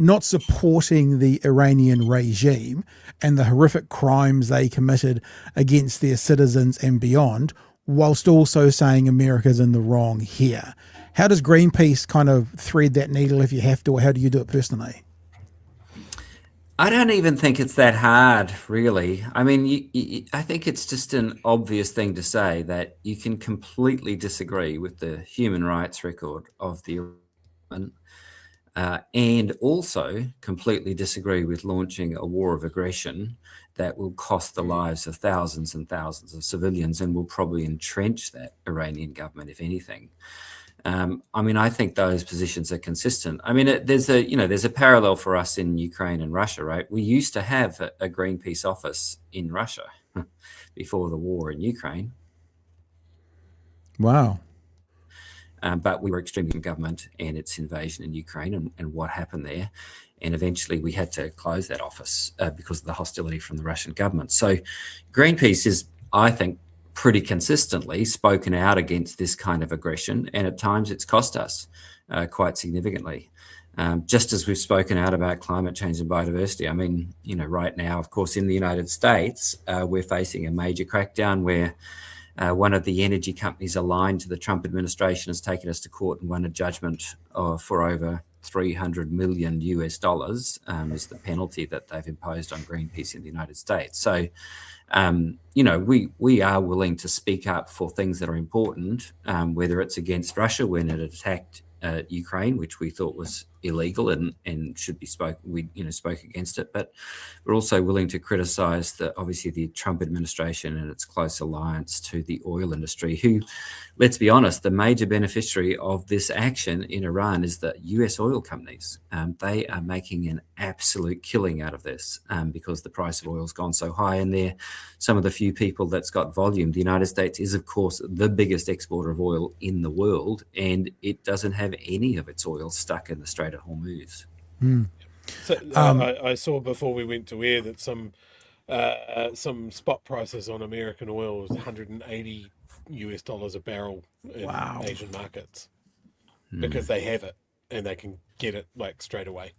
B: not supporting the Iranian regime and the horrific crimes they committed against their citizens and beyond, whilst also saying America's in the wrong here? How does Greenpeace kind of thread that needle if you have to, or how do you do it personally?
M: I don't even think it's that hard, really. I mean, I think it's just an obvious thing to say that you can completely disagree with the human rights record of the Iran, and also completely disagree with launching a war of aggression that will cost the lives of thousands and thousands of civilians and will probably entrench that Iranian government, if anything. I mean, I think those positions are consistent. I mean, there's a parallel for us in Ukraine and Russia, right? We used to have a Greenpeace office in Russia before the war in Ukraine.
B: Wow.
M: But we were extremely in government and its invasion in Ukraine and what happened there. And eventually we had to close that office because of the hostility from the Russian government. So Greenpeace is, I think, pretty consistently spoken out against this kind of aggression, and at times it's cost us quite significantly. Just as we've spoken out about climate change and biodiversity. I mean, right now, of course, in the United States, we're facing a major crackdown where one of the energy companies aligned to the Trump administration has taken us to court and won a judgment for over $300 million is the penalty that they've imposed on Greenpeace in the United States. So, we are willing to speak up for things that are important, whether it's against Russia when it attacked Ukraine, which we thought was illegal and should be we spoke against it, but we're also willing to criticize obviously the Trump administration and its close alliance to the oil industry, who, let's be honest, the major beneficiary of this action in Iran is the US oil companies. They are making an absolute killing out of this because the price of oil has gone so high, and they're some of the few people that's got volume. The United States is, of course, the biggest exporter of oil in the world, and it doesn't have any of its oil stuck in the Strait of Hormuz.
C: So I saw before we went to air that some spot prices on American oil was $180 a barrel in Asian markets because they have it and they can get it like straight away.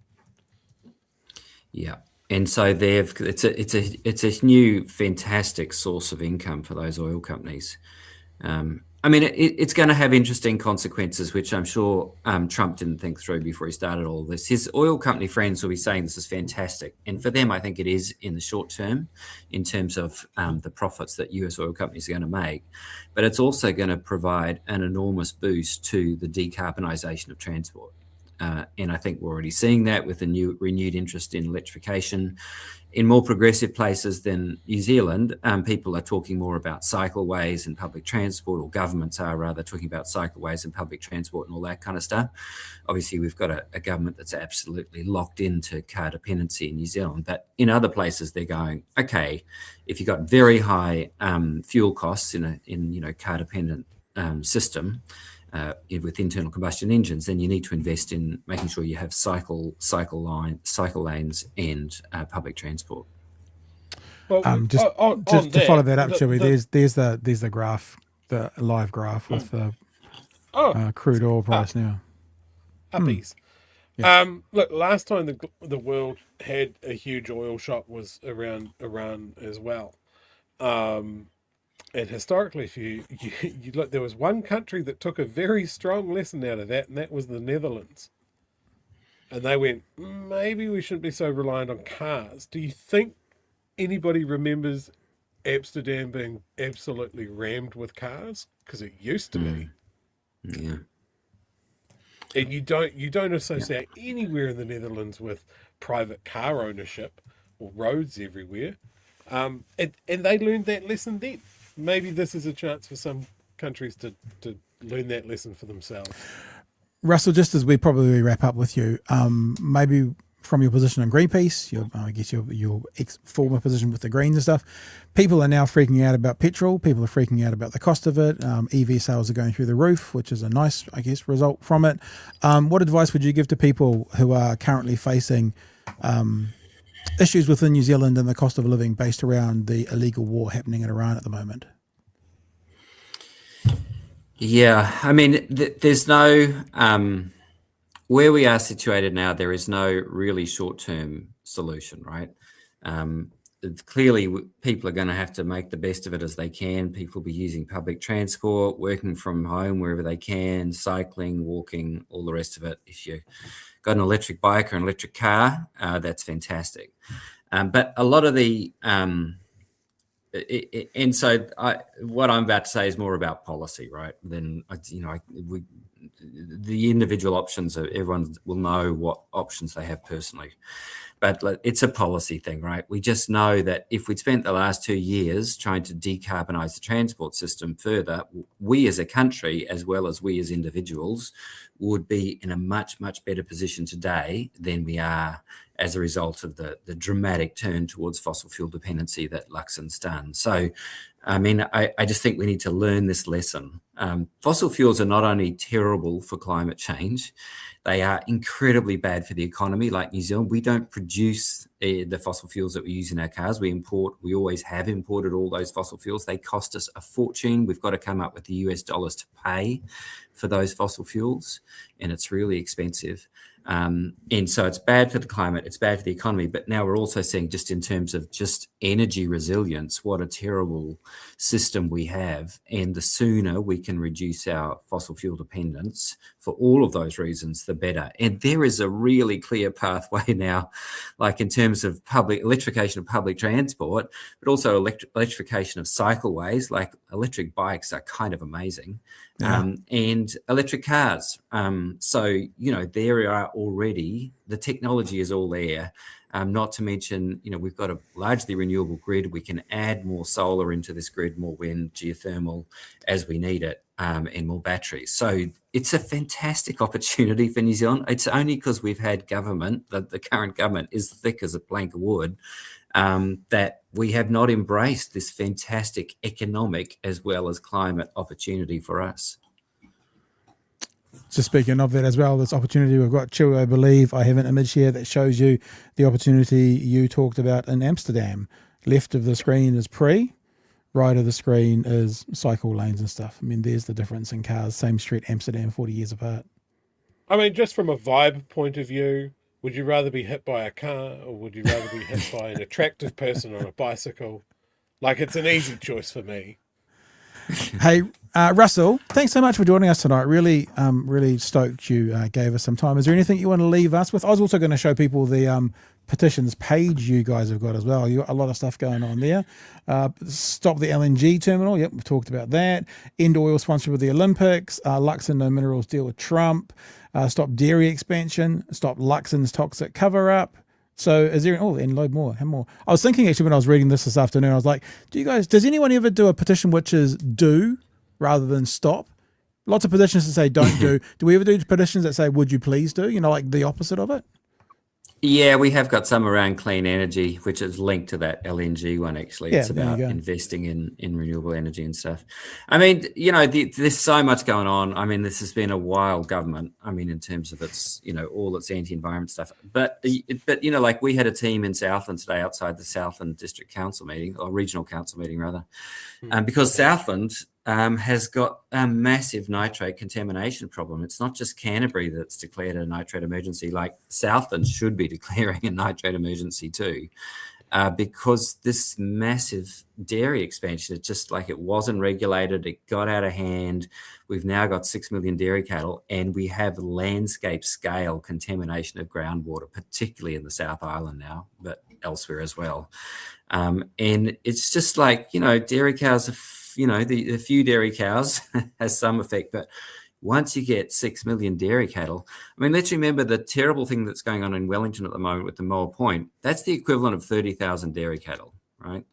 M: Yeah. And so it's a new fantastic source of income for those oil companies. I mean, it's going to have interesting consequences, which I'm sure Trump didn't think through before he started all of this. His oil company friends will be saying this is fantastic. And for them, I think it is in the short term, in terms of the profits that US oil companies are going to make. But it's also going to provide an enormous boost to the decarbonisation of transport. And I think we're already seeing that with a renewed interest in electrification. In more progressive places than New Zealand, people are talking more about cycleways and public transport, or governments are rather talking about cycleways and public transport and all that kind of stuff. Obviously, we've got a government that's absolutely locked into car dependency in New Zealand. But in other places, they're going, okay, if you've got very high fuel costs in a car dependent system, with internal combustion engines, then you need to invest in making sure you have cycle lanes and public transport.
C: Well,
B: just to follow that up, shall we? There's the graph, the live graph with the crude oil price now.
C: Uppies. Yes. Look, last time the world had a huge oil shock was around Iran as well. And historically, if you look, there was one country that took a very strong lesson out of that, and that was the Netherlands. And they went, maybe we shouldn't be so reliant on cars. Do you think anybody remembers Amsterdam being absolutely rammed with cars? Because it used to be.
M: Yeah.
C: And you don't associate anywhere in the Netherlands with private car ownership or roads everywhere. And they learned that lesson then. Maybe this is a chance for some countries to learn that lesson for themselves.
B: Russell, just as we probably wrap up with you, maybe from your position on Greenpeace, your former position with the Greens and stuff, people are now freaking out about petrol. People are freaking out about the cost of it. EV sales are going through the roof, which is a nice, I guess, result from it. What advice would you give to people who are currently facing issues within New Zealand and the cost of living based around the illegal war happening in Iran at the moment?
M: Yeah, I mean, there's no, where we are situated now, there is no really short-term solution, right? Clearly, people are going to have to make the best of it as they can. People will be using public transport, working from home wherever they can, cycling, walking, all the rest of it. If you've got an electric bike or an electric car, that's fantastic. But a lot of the... what I'm about to say is more about policy, right? Then, the individual options, everyone will know what options they have personally, but it's a policy thing, right? We just know that if we'd spent the last 2 years trying to decarbonize the transport system further, we as a country, as well as we as individuals, would be in a much, much better position today than we are as a result of the dramatic turn towards fossil fuel dependency that Luxon's done. So, I mean, I just think we need to learn this lesson. Fossil fuels are not only terrible for climate change, they are incredibly bad for the economy. Like New Zealand, we don't produce the fossil fuels that we use in our cars. We always have imported all those fossil fuels. They cost us a fortune. We've got to come up with the US dollars to pay for those fossil fuels, and it's really expensive. And so it's bad for the climate, it's bad for the economy, but now we're also seeing, just in terms of just energy resilience, what a terrible system we have. And the sooner we can reduce our fossil fuel dependence for all of those reasons, the better. And there is a really clear pathway now, like in terms of electrification of public transport, but also electrification of cycleways. Like electric bikes are kind of amazing. And electric cars. So, there are already, the technology is all there. Not to mention, we've got a largely renewable grid. We can add more solar into this grid, more wind, geothermal as we need it, and more batteries. So it's a fantastic opportunity for New Zealand. It's only because we've had government, the current government is thick as a plank of wood, that we have not embraced this fantastic economic as well as climate opportunity for us.
B: Just speaking of that as well, this opportunity we've got, Chew, I believe I have an image here that shows you the opportunity you talked about in Amsterdam. Left of the screen is right of the screen is cycle lanes and stuff. I mean, there's the difference in cars, same street, Amsterdam, 40 years apart.
C: I mean, just from a vibe point of view, would you rather be hit by a car or would you rather be hit by an attractive person on a bicycle? Like, it's an easy choice for me.
B: Hey, Russell, thanks so much for joining us tonight. Really stoked you gave us some time. Is there anything you want to leave us with? I was also going to show people the petitions page you guys have got as well. You got a lot of stuff going on there. Stop the LNG terminal. Yep, we've talked about that. End oil sponsorship with the Olympics. Luxon no minerals deal with Trump. Stop dairy expansion. Stop Luxon's toxic cover-up. So is there, and load more, have more. I was thinking actually when I was reading this afternoon, I was like, does anyone ever do a petition which is do rather than stop? Lots of petitions that say don't do. Do we ever do petitions that say, would you please do? Like the opposite of it?
M: Yeah, we have got some around clean energy, which is linked to that LNG one, actually. It's about investing in renewable energy and stuff. I mean, there's so much going on. I mean, this has been a wild government, I mean, in terms of its, all its anti-environment stuff. But like we had a team in Southland today outside the Southland District Council meeting, or Regional Council meeting, rather, because Southland has got a massive nitrate contamination problem. It's not just Canterbury that's declared a nitrate emergency. Like Southland should be declaring a nitrate emergency too. because this massive dairy expansion, it's just like it wasn't regulated, it got out of hand. We've now got 6 million dairy cattle, and we have landscape scale contamination of groundwater, particularly in the South Island now, but elsewhere as well. And it's just like, dairy cows, the few dairy cows has some effect, but once you get 6 million dairy cattle, I mean, let's remember the terrible thing that's going on in Wellington at the moment with the Moa Point. That's the equivalent of 30,000 dairy cattle, right?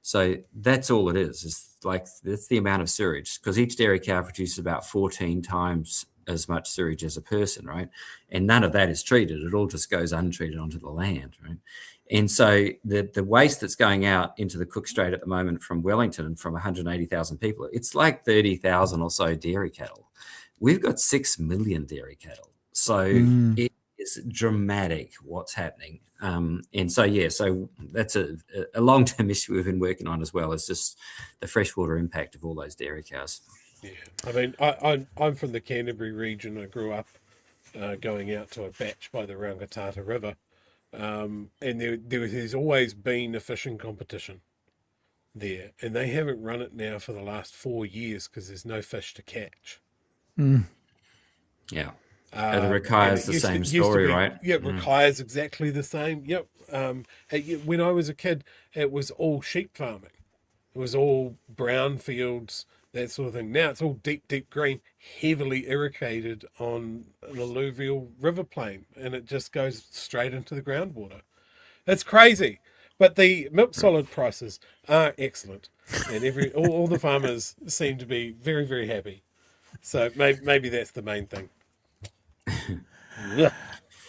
M: So that's all it is. It's like, that's the amount of sewage, because each dairy cow produces about 14 times as much sewage as a person, right? And none of that is treated. It all just goes untreated onto the land, right? And so the waste that's going out into the Cook Strait at the moment from Wellington and from 180,000 people, it's like 30,000 or so dairy cattle. We've got 6 million dairy cattle. So it is dramatic what's happening. And so, so that's a long-term issue we've been working on as well. It's just the freshwater impact of all those dairy cows.
C: Yeah, I mean, I'm from the Canterbury region. I grew up going out to a batch by the Rangitata River. And there's always been a fishing competition there. And they haven't run it now for the last 4 years because there's no fish to catch.
M: Yeah. It requires the same story, right?
C: Yeah, it requires exactly the same. Yep. When I was a kid, it was all sheep farming. It was all brown fields, that sort of thing. Now it's all deep, deep green, heavily irrigated on an alluvial river plain, and it just goes straight into the groundwater. It's crazy. But the milk solid prices are excellent, and all the farmers seem to be very, very happy. So maybe that's the main thing.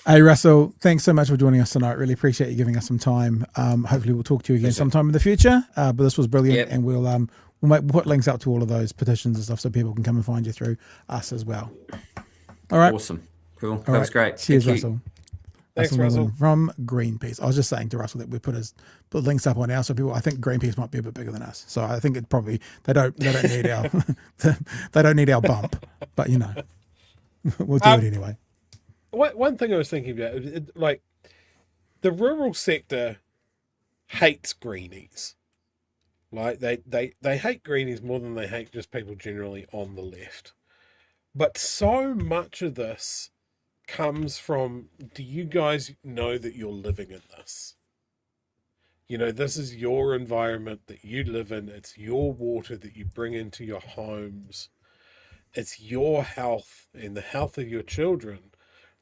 B: Hey, Russell, thanks so much for joining us tonight. Really appreciate you giving us some time. Hopefully we'll talk to you again sometime in the future. But this was brilliant, and we'll put links out to all of those petitions and stuff so people can come and find you through us as well. All right.
M: Awesome. Cool. That was great.
B: Cheers, Russell.
C: Thanks, Russell.
B: From Greenpeace. I was just saying to Russell that we put links up on ours so people. I think Greenpeace might be a bit bigger than us, so I think it probably they don't need our they don't need our bump, but we'll do it anyway.
C: One thing I was thinking about, like the rural sector hates greenies. Like they hate greenies more than they hate just people generally on the left. But so much of this comes from, do you guys know that you're living in this? This is your environment that you live in. It's your water that you bring into your homes. It's your health and the health of your children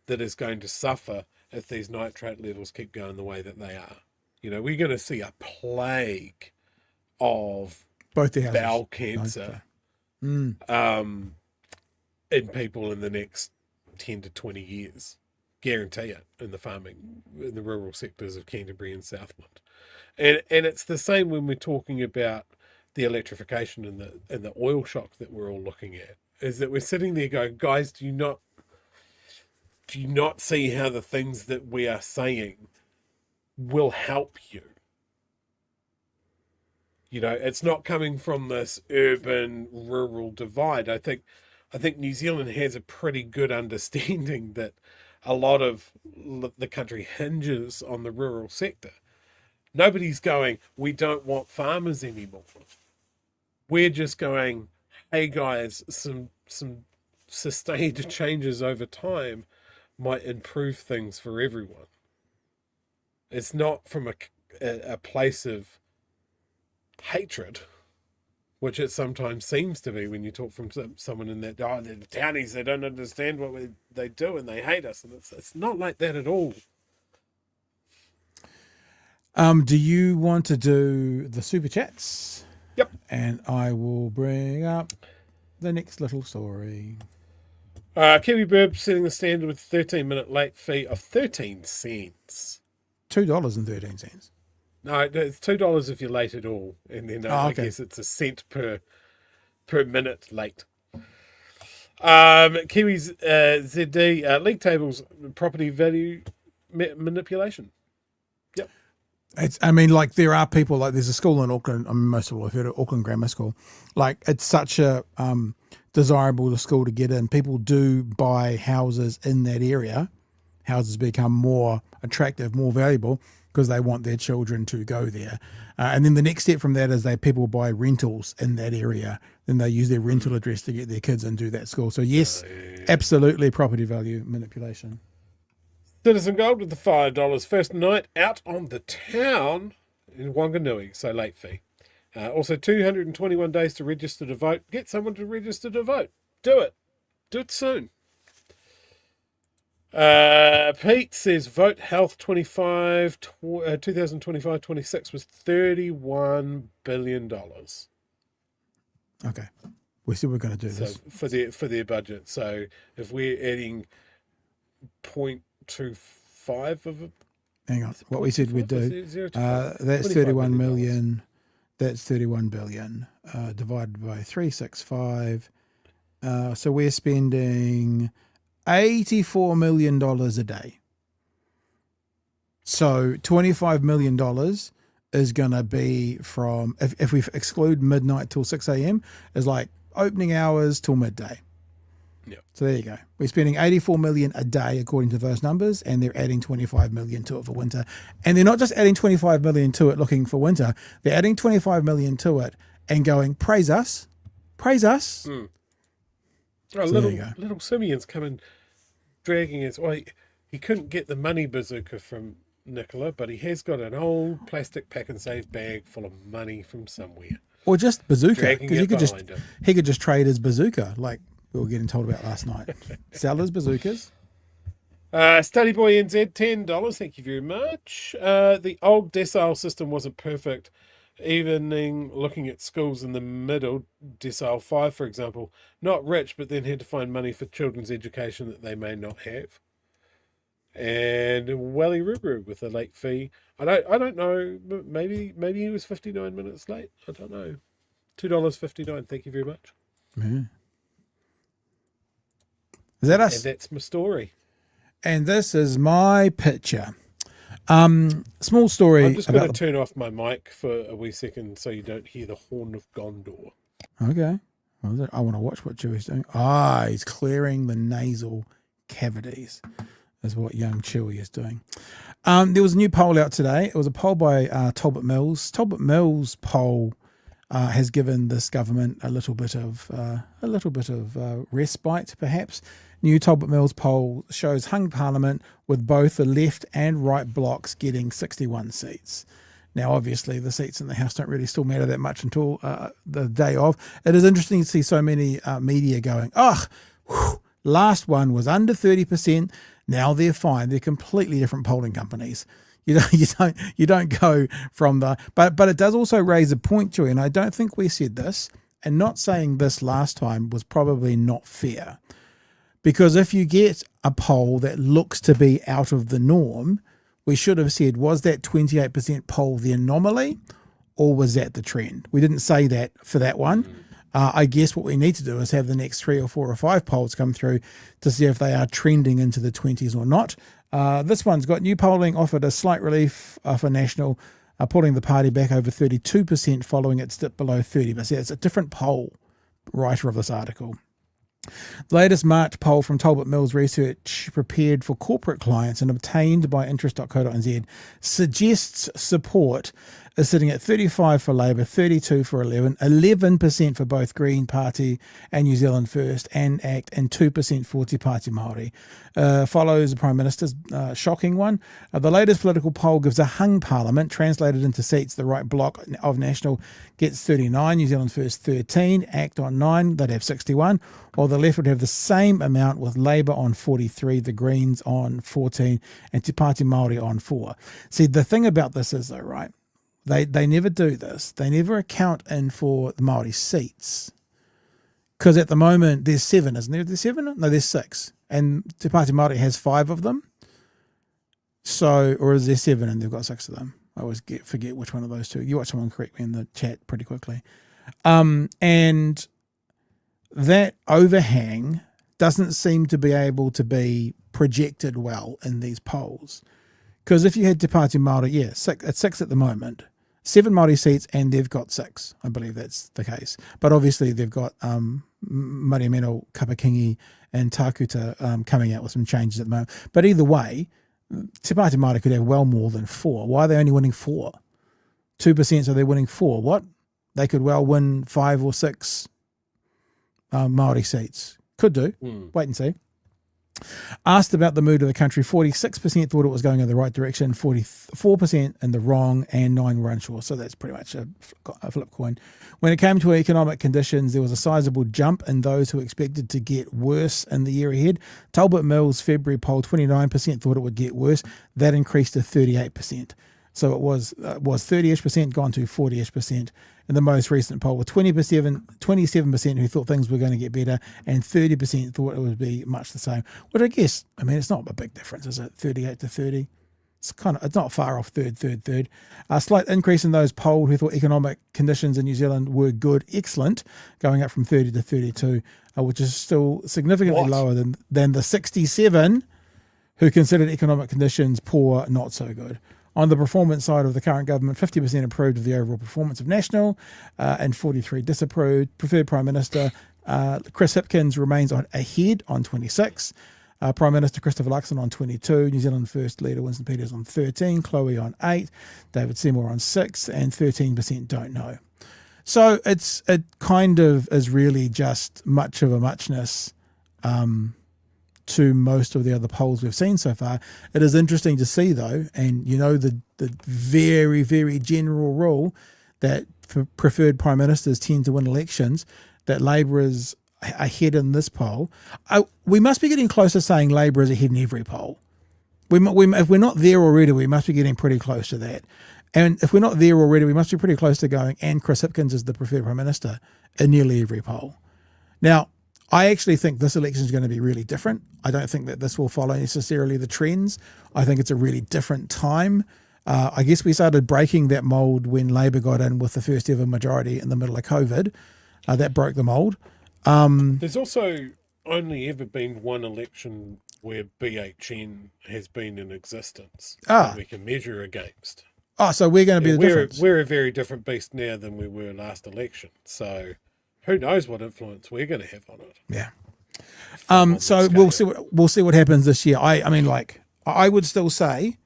C: that is going to suffer if these nitrate levels keep going the way that they are. We're going to see a plague of
B: both the
C: bowel cancer in people in the next 10 to 20 years. Guarantee it, in the rural sectors of Canterbury and Southland. And it's the same when we're talking about the electrification and the oil shock that we're all looking at, is that we're sitting there going, guys, do you not see how the things that we are saying will help you? It's not coming from this urban rural divide. I think New Zealand has a pretty good understanding that a lot of the country hinges on the rural sector. Nobody's going, we don't want farmers anymore. We're just going, hey guys, some sustained changes over time might improve things for everyone. It's not from a place of hatred, which it sometimes seems to be when you talk from someone in that, they're the townies, they don't understand what they do and they hate us. And it's not like that at all.
B: Do you want to do the super chats?
C: Yep.
B: And I will bring up the next little story.
C: Kiwi Burb setting the standard with 13-minute late fee of 13 cents.
B: $2.13.
C: No, it's $2 if you're late at all, and then I guess it's a cent per minute late. Kiwis ZD league tables property value manipulation. Yep.
B: There are people there's a school in Auckland. Most of all have heard of Auckland Grammar School. It's such a desirable school to get in. People do buy houses in that area houses become more attractive, more valuable, because they want their children to go there. And then the next step from that is people buy rentals in that area. Then they use their rental address to get their kids into that school. So yes, absolutely property value manipulation.
C: Citizen Gold with the $5. First night out on the town in Wanganui, so late fee. Also 221 days to register to vote. Get someone to register to vote. Do it. Do it soon. Pete says vote health 2025-26 was $31 billion.
B: Okay. We said we're going to do this.
C: For their budget. So if we're adding 0.25 of it.
B: Hang on. What we said we'd do. That's 31 million. That's 31 billion. Divided by 365. So we're spending $84 million a day. So $25 million is going to be from, if we exclude midnight till 6 a.m., is like opening hours till midday.
C: Yep.
B: So there you go. We're spending $84 million a day according to those numbers, and they're adding $25 million to it for winter. And they're not just adding $25 million to it looking for winter. They're adding $25 million to it and going, praise us, praise us.
C: Oh,
B: So
C: little Simeon's coming, dragging his. Well, he couldn't get the money bazooka from Nicola, but he has got an old plastic pack and save bag full of money from somewhere.
B: Or just bazooka,
C: Dragging
B: because
C: it behind him.
B: he could just trade his bazooka, like we were getting told about last night. Sell his bazookas.
C: Study Boy NZ, $10. Thank you very much. The old decile system wasn't perfect. Even looking at schools in the middle, decile 5, for example, not rich, but then had to find money for children's education that they may not have. And Welly Rubru with a late fee. I don't know. Maybe he was 59 minutes late. I don't know. $2.59. Thank you very much.
B: Yeah. Is that us?
C: And that's my story.
B: And this is my picture. Small story.
C: I'm just going to turn off my mic for a wee second so you don't hear the horn of Gondor.
B: Okay. Well, I want to watch what Chewie's doing. He's clearing the nasal cavities. Is what young Chewie is doing. There was a new poll out today. It was a poll by Talbot Mills. Talbot Mills poll has given this government a little bit of respite, perhaps. New Talbot Mills poll shows hung parliament with both the left and right blocks getting 61 seats. Now, obviously, the seats in the House don't really still matter that much until the day of. It is interesting to see so many media going, last one was under 30%. Now they're fine. They're completely different polling companies. You don't go from the, but it does also raise a point, Joey, and I don't think we said this, and not saying this last time was probably not fair. Because if you get a poll that looks to be out of the norm, we should have said, was that 28% poll the anomaly or was that the trend? We didn't say that for that one. I guess what we need to do is have the next 3 or 4 or 5 polls come through to see if they are trending into the 20s or not. This one's got new polling offered a slight relief for National, pulling the party back over 32% following its dip below 30%. It's a different poll, writer of this article. The latest March poll from Talbot Mills Research, prepared for corporate clients and obtained by interest.co.nz, suggests support is sitting at 35 for Labour, 32 for 11% for both Green Party and New Zealand First and ACT, and 2% for Te Pāti Māori. Follows the Prime Minister's shocking one. The latest political poll gives a hung parliament, translated into seats. The right bloc of National gets 39, New Zealand First 13, ACT on 9, they'd have 61, while the left would have the same amount with Labour on 43, the Greens on 14, and Te Pāti Māori on 4. See, the thing about this is, though, right, they never do this. They never account in for the Māori seats. Because at the moment, there's 7, isn't there? There's 7? No, there's 6. And Te Pāti Māori has 5 of them. So, or is there 7 and they've got 6 of them? I always forget which one of those two. You watch someone correct me in the chat pretty quickly. And that overhang doesn't seem to be able to be projected well in these polls. Because if you had Te Pāti Māori, it's 6 at the moment. 7 Māori seats, and they've got 6. I believe that's the case. But obviously they've got Mariameno, Kapakingi and Takuta coming out with some changes at the moment. But either way, Te Pāti Māori could have well more than 4. Why are they only winning 4? 2%, so they're winning 4. What? They could well win 5 or 6 Māori seats. Could do. Wait and see. Asked about the mood of the country, 46% thought it was going in the right direction, 44% in the wrong, and 9 were unsure. So that's pretty much a flip coin. When it came to economic conditions, there was a sizable jump in those who expected to get worse in the year ahead. Talbot Mills February poll, 29% thought it would get worse. That increased to 38%. So it was 30-ish%, gone to 40-ish%. In the most recent poll, with 27% who thought things were going to get better, and 30% thought it would be much the same. Which I guess, I mean, it's not a big difference, is it? 38 to 30. It's not far off third. A slight increase in those polled who thought economic conditions in New Zealand were good, excellent, going up from 30 to 32, which is still significantly lower than the 67 who considered economic conditions poor, not so good. On the performance side of the current government, 50% approved of the overall performance of National and 43 disapproved. Preferred Prime Minister Chris Hipkins remains ahead on 26. Prime Minister Christopher Luxon on 22. New Zealand First Leader Winston Peters on 13. Chloe on 8. David Seymour on 6. And 13% don't know. So it kind of is really just much of a muchness to most of the other polls we've seen so far. It is interesting to see, though, and you know the very, very general rule that preferred prime ministers tend to win elections, that Labour is ahead in this poll. We must be getting close to saying Labour is ahead in every poll. If we're not there already, we must be getting pretty close to that. And if we're not there already, we must be pretty close to going, and Chris Hipkins is the preferred prime minister in nearly every poll. Now, I actually think this election is going to be really different. I don't think that this will follow necessarily the trends. I think it's a really different time. I guess we started breaking that mould when Labour got in with the first ever majority in the middle of COVID. That broke the mould.
C: There's also only ever been one election where BHN has been in existence that we can measure against.
B: So we're going to be the difference.
C: We're a very different beast now than we were last election. So who knows what influence we're going to have on it?
B: Yeah. So we'll see what happens this year. I mean, like, I would still say,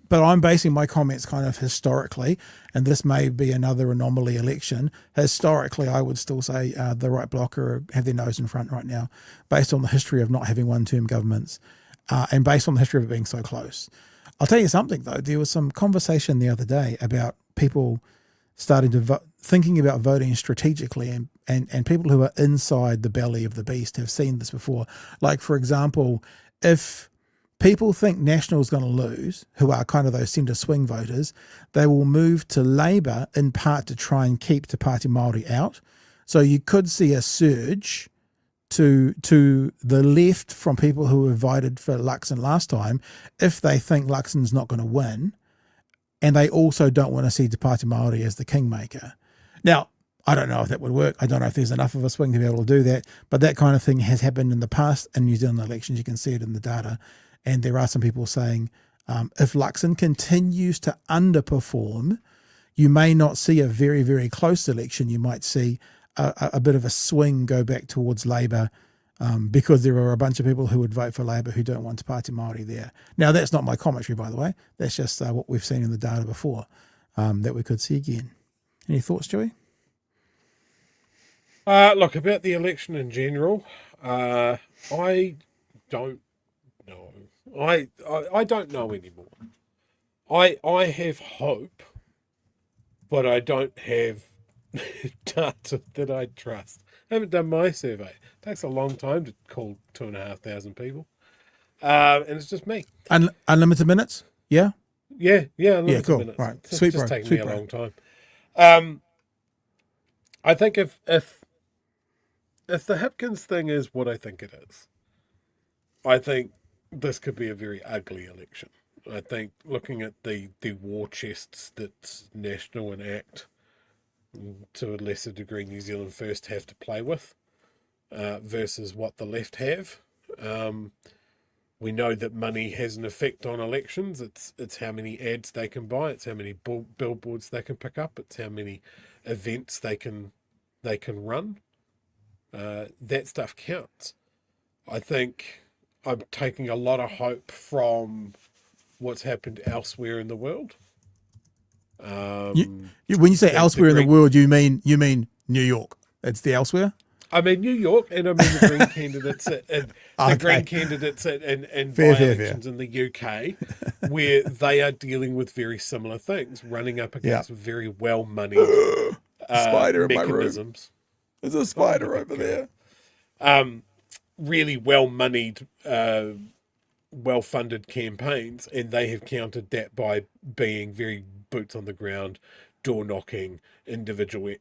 B: but I'm basing my comments kind of historically, and this may be another anomaly election. Historically, I would still say the right bloc have their nose in front right now, based on the history of not having one-term governments, and based on the history of it being so close. I'll tell you something, though. There was some conversation the other day about people starting to thinking about voting strategically, and people who are inside the belly of the beast have seen this before. Like, for example, if people think National's going to lose, who are kind of those centre swing voters, they will move to Labour in part to try and keep Te Pāti Māori out. So you could see a surge to the left from people who voted for Luxon last time if they think Luxon's not going to win, and they also don't want to see Te Pāti Māori as the kingmaker. Now, I don't know if that would work. I don't know if there's enough of a swing to be able to do that, but that kind of thing has happened in the past in New Zealand elections. You can see it in the data. And there are some people saying if Luxon continues to underperform, you may not see a very, very close election. You might see a bit of a swing go back towards Labour because there are a bunch of people who would vote for Labour who don't want Te Pāti Māori there. Now, that's not my commentary, by the way. That's just what we've seen in the data before that we could see again. Any thoughts, Joey?
C: Look, about the election in general, I don't know. I don't know anymore. I have hope, but I don't have data that I trust. I haven't done my survey. It takes a long time to call 2,500 people. And it's just me.
B: Unlimited minutes? Yeah?
C: Yeah, unlimited
B: cool.
C: minutes.
B: Right.
C: It's
B: Sweet
C: just
B: bro.
C: taken me a long time. I think if the Hipkins thing is what I think it is, I think this could be a very ugly election. I think looking at the war chests that National and ACT, to a lesser degree New Zealand First, have to play with versus what the left have, We know that money has an effect on elections. It's how many ads they can buy. It's how many billboards they can pick up. It's how many events they can run. That stuff counts. I think I'm taking a lot of hope from what's happened elsewhere in the world.
B: When you say elsewhere in the world, you mean New York? That's the elsewhere.
C: I mean New York, and I mean the Green candidates and Green candidates and by-elections in the UK, where they are dealing with very similar things, running up against very well-moneyed
B: spider in my room.
C: mechanisms.
B: There's a spider over there.
C: Really well-moneyed, well-funded campaigns, and they have countered that by being very boots on the ground, door knocking, individual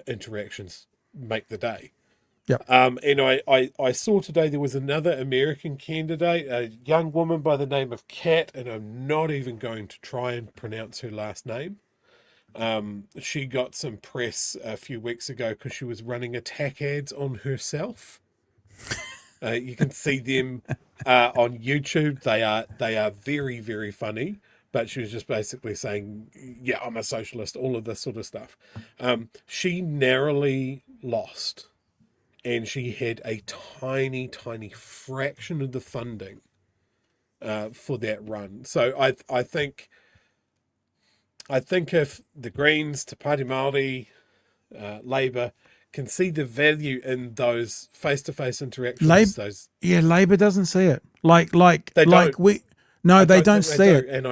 C: interactions make the day.
B: Yep.
C: And I saw today there was another American candidate, a young woman by the name of Kat, and I'm not even going to try and pronounce her last name. She got some press a few weeks ago because she was running attack ads on herself. You can see them on YouTube. They are very, very funny. But she was just basically saying, yeah, I'm a socialist, all of this sort of stuff. She narrowly lost, and she had a tiny, tiny fraction of the funding for that run. So I think if the Greens, Te Pāti Māori, Labour can see the value in those face-to-face interactions,
B: Labour doesn't see it.
C: I
B: they
C: don't
B: don't
C: think
B: see
C: they
B: it.
C: do. And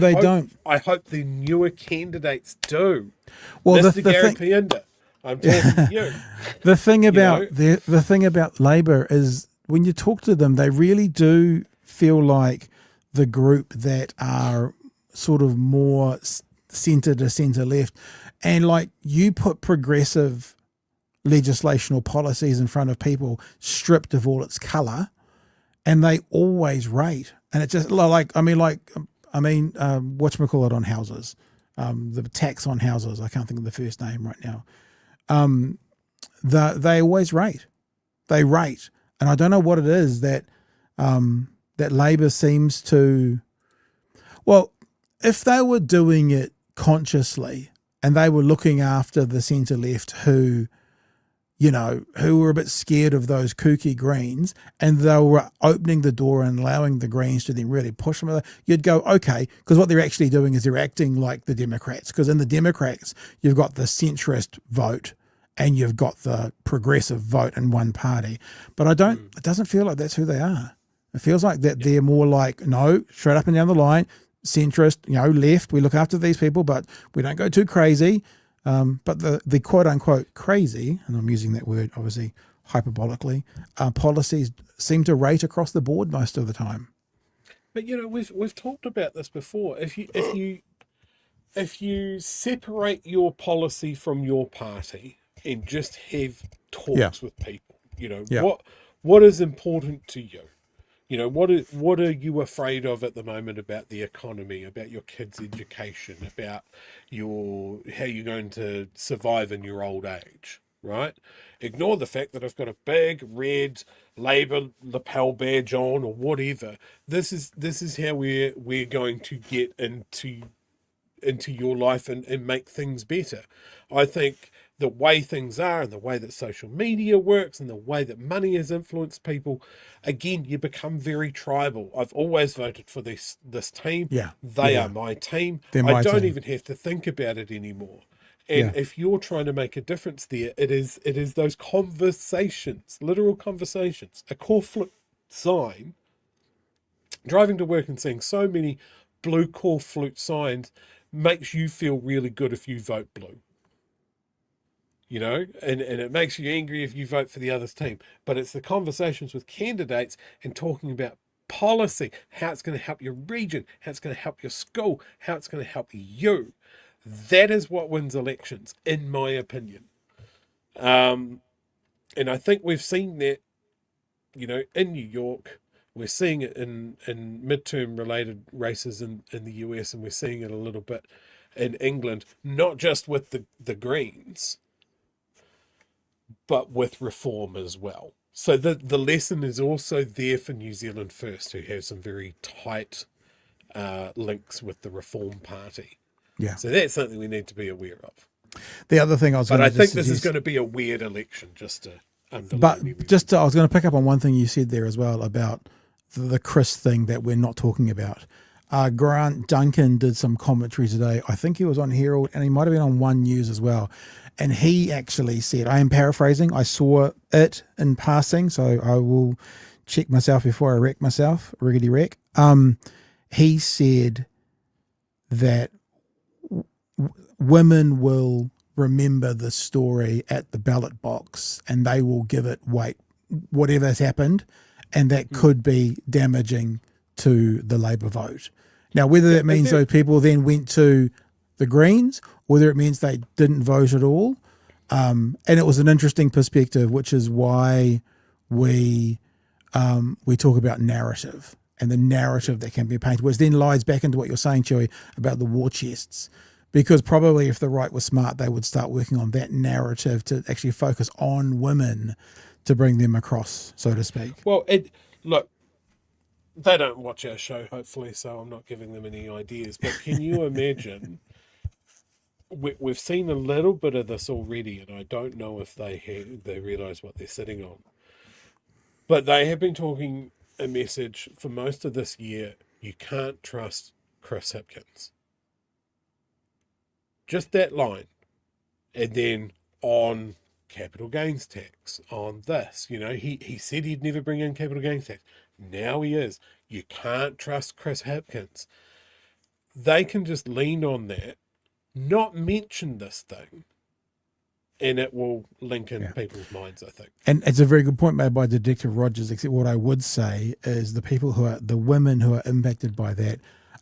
B: they
C: hope,
B: don't.
C: I hope the newer candidates do.
B: Well,
C: Mr. Gary Pienda, I'm talking to you.
B: The thing about the thing about Labour is when you talk to them, they really do feel like the group that are sort of more centre to centre left, and like you put progressive legislation or policies in front of people stripped of all its colour, and they always rate. And it's just whatchamacallit on houses, the tax on houses. I can't think of the first name right now. They always rate. They rate, and I don't know what it is that that Labour seems to. Well, if they were doing it consciously and they were looking after the centre left who were a bit scared of those kooky Greens, and they were opening the door and allowing the Greens to then really push them, you'd go, okay, because what they're actually doing is they're acting like the Democrats, because in the Democrats, you've got the centrist vote and you've got the progressive vote in one party. But it doesn't feel like that's who they are. It feels like that they're more like, no, straight up and down the line, centrist, left, we look after these people, but we don't go too crazy. But the quote unquote crazy, and I'm using that word obviously hyperbolically, policies seem to rate across the board most of the time.
C: But we've talked about this before. If you separate your policy from your party and just have talks with people, what is important to you? What are you afraid of at the moment about the economy, about your kids' education, about how you're going to survive in your old age, right? Ignore the fact that I've got a big red Labour lapel badge on or whatever. This is how we're going to get into your life and make things better. I think the way things are and the way that social media works and the way that money has influenced people, again, you become very tribal. I've always voted for this team. They are my team. I don't even have to think about it anymore. And if you're trying to make a difference there, it is those conversations, literal conversations. A cornflake sign, driving to work and seeing so many blue cornflake signs makes you feel really good if you vote blue. And it makes you angry if you vote for the other team. But it's the conversations with candidates and talking about policy, how it's going to help your region, how it's going to help your school, how it's going to help you. That is what wins elections, in my opinion. And I think we've seen that, in New York. We're seeing it in midterm related races in the US, and we're seeing it a little bit in England, not just with the Greens, but with Reform as well. So the lesson is also there for New Zealand First, who have some very tight links with the Reform Party.
B: Yeah.
C: So that's something we need to be aware of.
B: The other thing I was going to
C: But I think this is going to be a weird election, just to underline.
B: I was going to pick up on one thing you said there as well about the Chris thing that we're not talking about. Grant Duncan did some commentary today. I think he was on Herald and he might have been on One News as well. And he actually said, I am paraphrasing, I saw it in passing, so I will check myself before I wreck myself, riggedy wreck. He said that women will remember the story at the ballot box and they will give it weight, whatever's happened, and that could be damaging to the Labour vote. Now, whether that means those people then went to the Greens, whether it means they didn't vote at all, and it was an interesting perspective, which is why we talk about narrative and the narrative that can be painted, which then lies back into what you're saying, Chewy, about the war chests. Because probably if the right was smart, they would start working on that narrative to actually focus on women to bring them across, so to speak.
C: Well, look, they don't watch our show, hopefully, so I'm not giving them any ideas. But can you imagine? We've seen a little bit of this already, and I don't know if they realise what they're sitting on. But they have been talking a message for most of this year. You can't trust Chris Hipkins. Just that line. And then on capital gains tax, on this, he said he'd never bring in capital gains tax. Now he is. You can't trust Chris Hipkins. They can just lean on that, not mention this thing, and it will link in people's minds, I think.
B: And it's a very good point made by Detective Rogers, except what I would say is the women who are impacted by that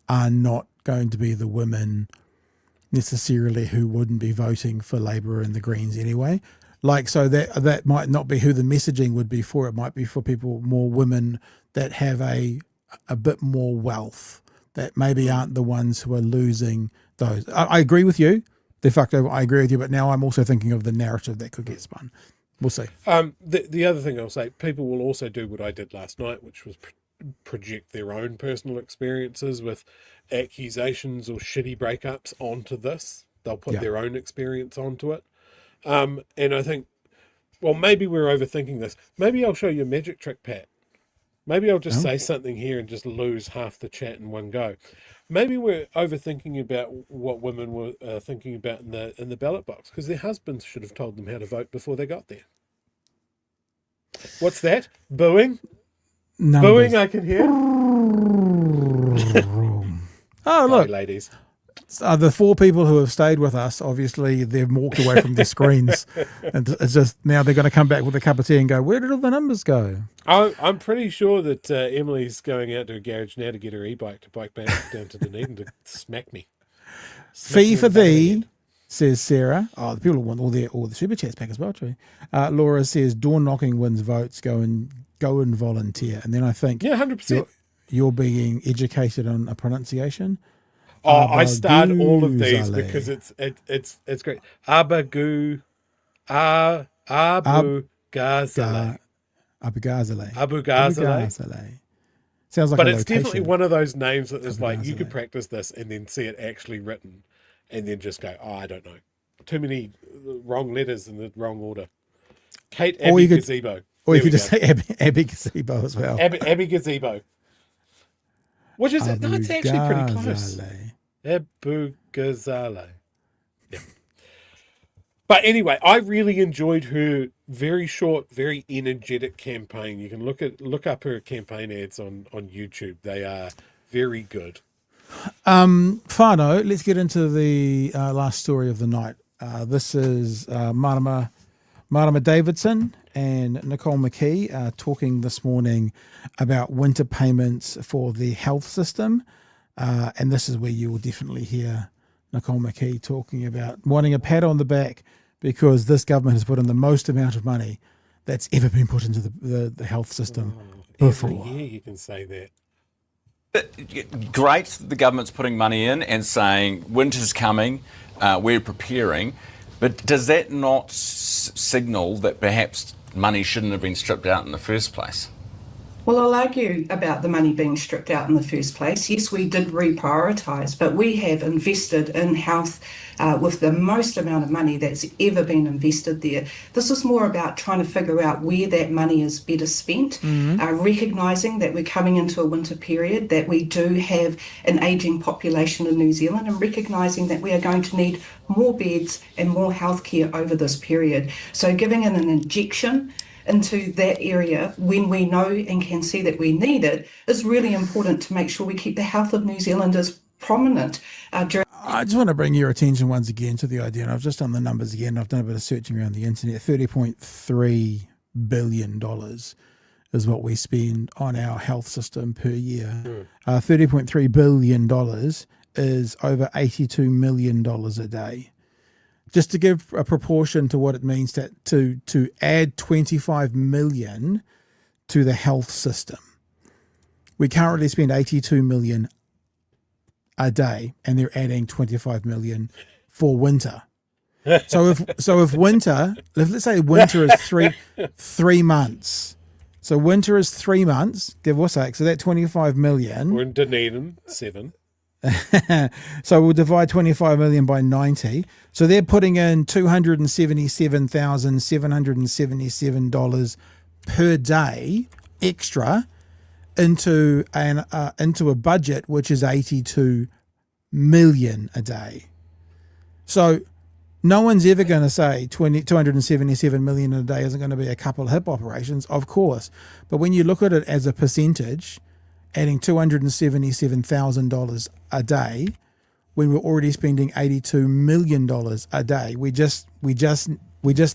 B: are not going to be the women necessarily who wouldn't be voting for Labour and the Greens anyway. So that might not be who the messaging would be for. It might be for people, more women that have a bit more wealth, that maybe aren't the ones who are losing those. I agree with you. De facto, I agree with you, but now I'm also thinking of the narrative that could get spun. We'll see.
C: The other thing I'll say, people will also do what I did last night, which was project their own personal experiences with accusations or shitty breakups onto this. They'll put their own experience onto it. And I think, well, maybe we're overthinking this. Maybe I'll show you a magic trick, Pat. Maybe I'll just say something here and just lose half the chat in one go. Maybe we're overthinking about what women were thinking about in the ballot box, because their husbands should have told them how to vote before they got there. What's that? Booing?
B: Numbers.
C: Booing, I can hear.
B: Oh, look.
C: Ladies.
B: The four people who have stayed with us, obviously, they've walked away from their screens. And it's just now they're going to come back with a cup of tea and go, where did all the numbers go?
C: I'm pretty sure that Emily's going out to a garage now to get her e-bike to bike back down to Dunedin to smack me.
B: Fee for thee, says Sarah. Oh, the people want all the super chats back as well, too. Laura says, door knocking wins votes, go and volunteer. And then I think
C: 100%.
B: You're being educated on a pronunciation.
C: I start all of these because it's great. Abu Ghazaleh. Sounds like
B: but
C: a
B: it's
C: location. Definitely one of those names that is like you could practice this and then see it actually written, and then just go, I don't know, too many wrong letters in the wrong order. Kate Abby Gazebo.
B: Or you could just say Abby Gazebo as well.
C: Abby Gazebo. Which is it's actually pretty close. Abu Ghazaleh. Yeah. But anyway, I really enjoyed her very short, very energetic campaign. You can look up her campaign ads on YouTube. They are very good.
B: Whānau, let's get into the last story of the night. This is Marama Davidson and Nicole McKee talking this morning about winter payments for the health system. And this is where you will definitely hear Nicole McKee talking about wanting a pat on the back because this government has put in the most amount of money that's ever been put into the health system before.
C: Every year you can say that.
D: Great, the government's putting money in and saying winter's coming, we're preparing. But does that not signal that perhaps money shouldn't have been stripped out in the first place?
N: Well, I'll argue about the money being stripped out in the first place. Yes, we did reprioritise, but we have invested in health with the most amount of money that's ever been invested there. This is more about trying to figure out where that money is better spent, recognising that we're coming into a winter period, that we do have an ageing population in New Zealand, and recognising that we are going to need more beds and more healthcare over this period. So giving it an injection into that area when we know and can see that we need it is really important to make sure we keep the health of New Zealanders prominent during.
B: I just want to bring your attention once again to the idea, and I've just done the numbers again. I've done a bit of searching around the internet. $30.3 billion is what we spend on our health system per year. $30.3 billion is over $82 million a day. Just to give a proportion to what it means to add 25 million to the health system. We currently spend 82 million a day, and they're adding 25 million for winter. So if winter, let's say winter is three months. So winter is 3 months, give or take. So that 25 million.
C: We're in Dunedin, 7.
B: So we'll divide 25 million by 90. So they're putting in $277,777 per day extra into a budget which is 82 million a day. So no one's ever going to say 277 million a day isn't going to be a couple of hip operations, of course. But when you look at it as a percentage, adding $277,000 a day when we're already spending $82 million a day, we just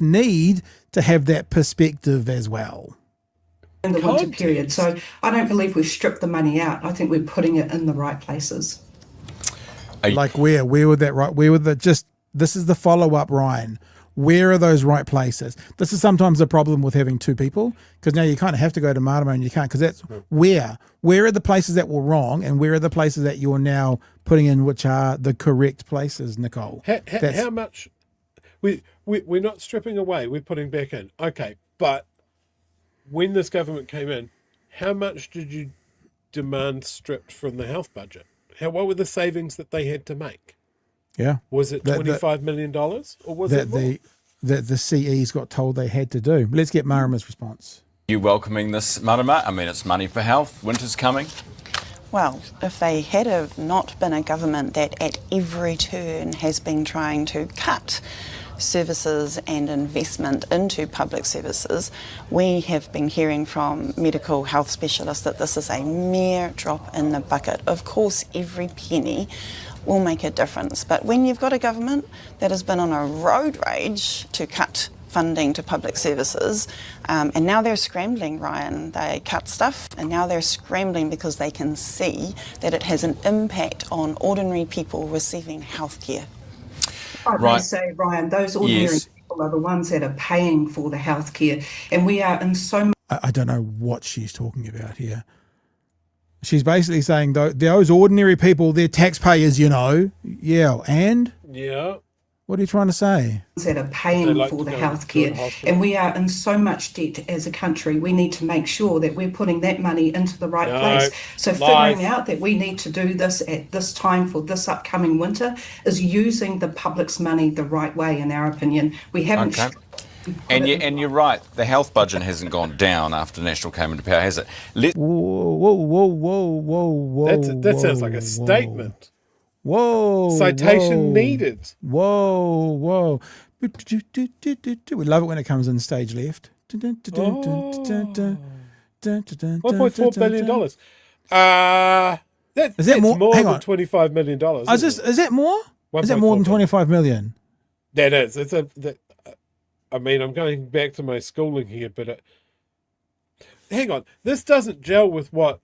B: need to have that perspective as well.
N: In the winter period. So I don't believe we've stripped the money out. I think we're putting it in the right places.
B: Like where would that right? Where would that just? This is the follow up, Ryan. Where are those right places? This is sometimes a problem with having two people, because now you kind of have to go to Marama and you can't, because that's where are the places that were wrong and where are the places that you're now putting in which are the correct places, Nicole?
C: How much? We're not stripping away, we're putting back in. Okay, but when this government came in, how much did you demand stripped from the health budget? What were the savings that they had to make?
B: Yeah.
C: Was it $25 million or was it more?
B: That the CEs got told they had to do. Let's get Marama's response.
D: You welcoming this, Marama? I mean, it's money for health. Winter's coming.
O: Well, if they had have not been a government that at every turn has been trying to cut services and investment into public services, we have been hearing from medical health specialists that this is a mere drop in the bucket. Of course, every penny will make a difference. But when you've got a government that has been on a road rage to cut funding to public services, and now they're scrambling, Ryan. They cut stuff, and now they're scrambling because they can see that it has an impact on ordinary people receiving healthcare.
N: I may say, Ryan, those ordinary people are the ones that are paying for the healthcare, and we are in so much.
B: I don't know what she's talking about here. She's basically saying, those ordinary people, they're taxpayers, you know. Yeah, and?
C: Yeah.
B: What are you trying to say?
N: That are paying for the healthcare, and we are in so much debt as a country. We need to make sure that we're putting that money into the right place. So figuring out that we need to do this at this time for this upcoming winter is using the public's money the right way, in our opinion. We haven't.
D: Okay. And you're right. The health budget hasn't gone down after National came into power, has it?
B: Whoa.
C: That sounds like a statement.
B: Whoa.
C: Citation needed.
B: Whoa. We love it when it comes in stage left.
C: $1.4 billion.
B: Is that more?
C: More
B: Hang
C: than
B: on.
C: $25 million.
B: Is that more? Is that more than 25 million?
C: That is. I mean, I'm going back to my schooling here, but hang on. This doesn't gel with what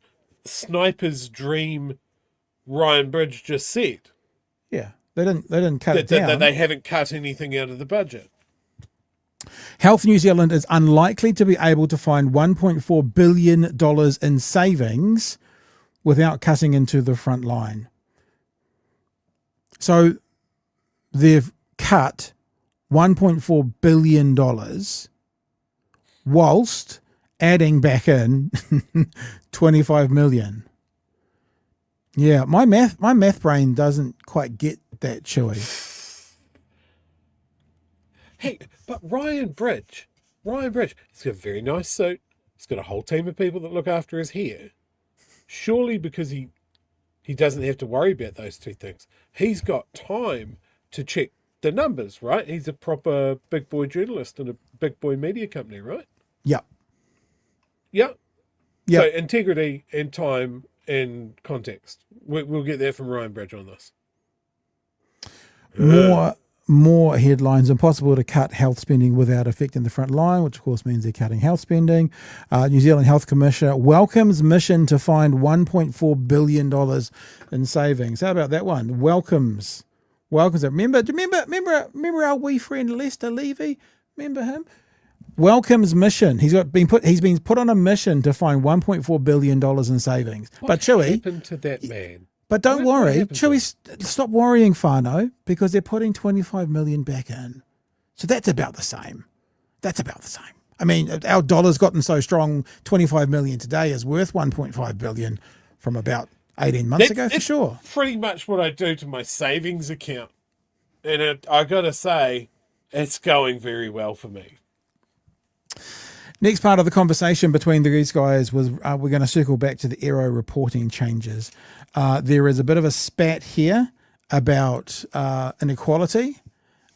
C: Sniper's Dream Ryan Bridge just said.
B: Yeah, they didn't cut it down.
C: That they haven't cut anything out of the budget.
B: Health New Zealand is unlikely to be able to find $1.4 billion in savings without cutting into the front line. So they've cut $1.4 billion whilst adding back in 25 million. Yeah, my math brain doesn't quite get that, Chewy.
C: Hey, but Ryan Bridge, he's got a very nice suit. He's got a whole team of people that look after his hair. Surely because he doesn't have to worry about those two things. He's got time to check the numbers, right? He's a proper big boy journalist in a big boy media company, right?
B: Yep.
C: Yep.
B: Yep.
C: So integrity and time and context. We'll get that from Ryan Bridge on this.
B: More headlines. Impossible to cut health spending without affecting the front line, which of course means they're cutting health spending. New Zealand Health Commissioner welcomes mission to find $1.4 billion in savings. How about that one? Welcomes it. Remember our wee friend Lester Levy? Remember him? Welcomes mission. He's been put on a mission to find $1.4 billion in savings.
C: What happened to that man?
B: But don't worry, Chewy, stop worrying, whānau, because they're putting 25 million back in. So that's about the same. I mean, our dollar's gotten so strong, 25 million today is worth 1.5 billion from about 18 months ago, for sure.
C: Pretty much what I do to my savings account. And I got to say, it's going very well for me.
B: Next part of the conversation between these guys was we're going to circle back to the Aero reporting changes. There is a bit of a spat here about inequality.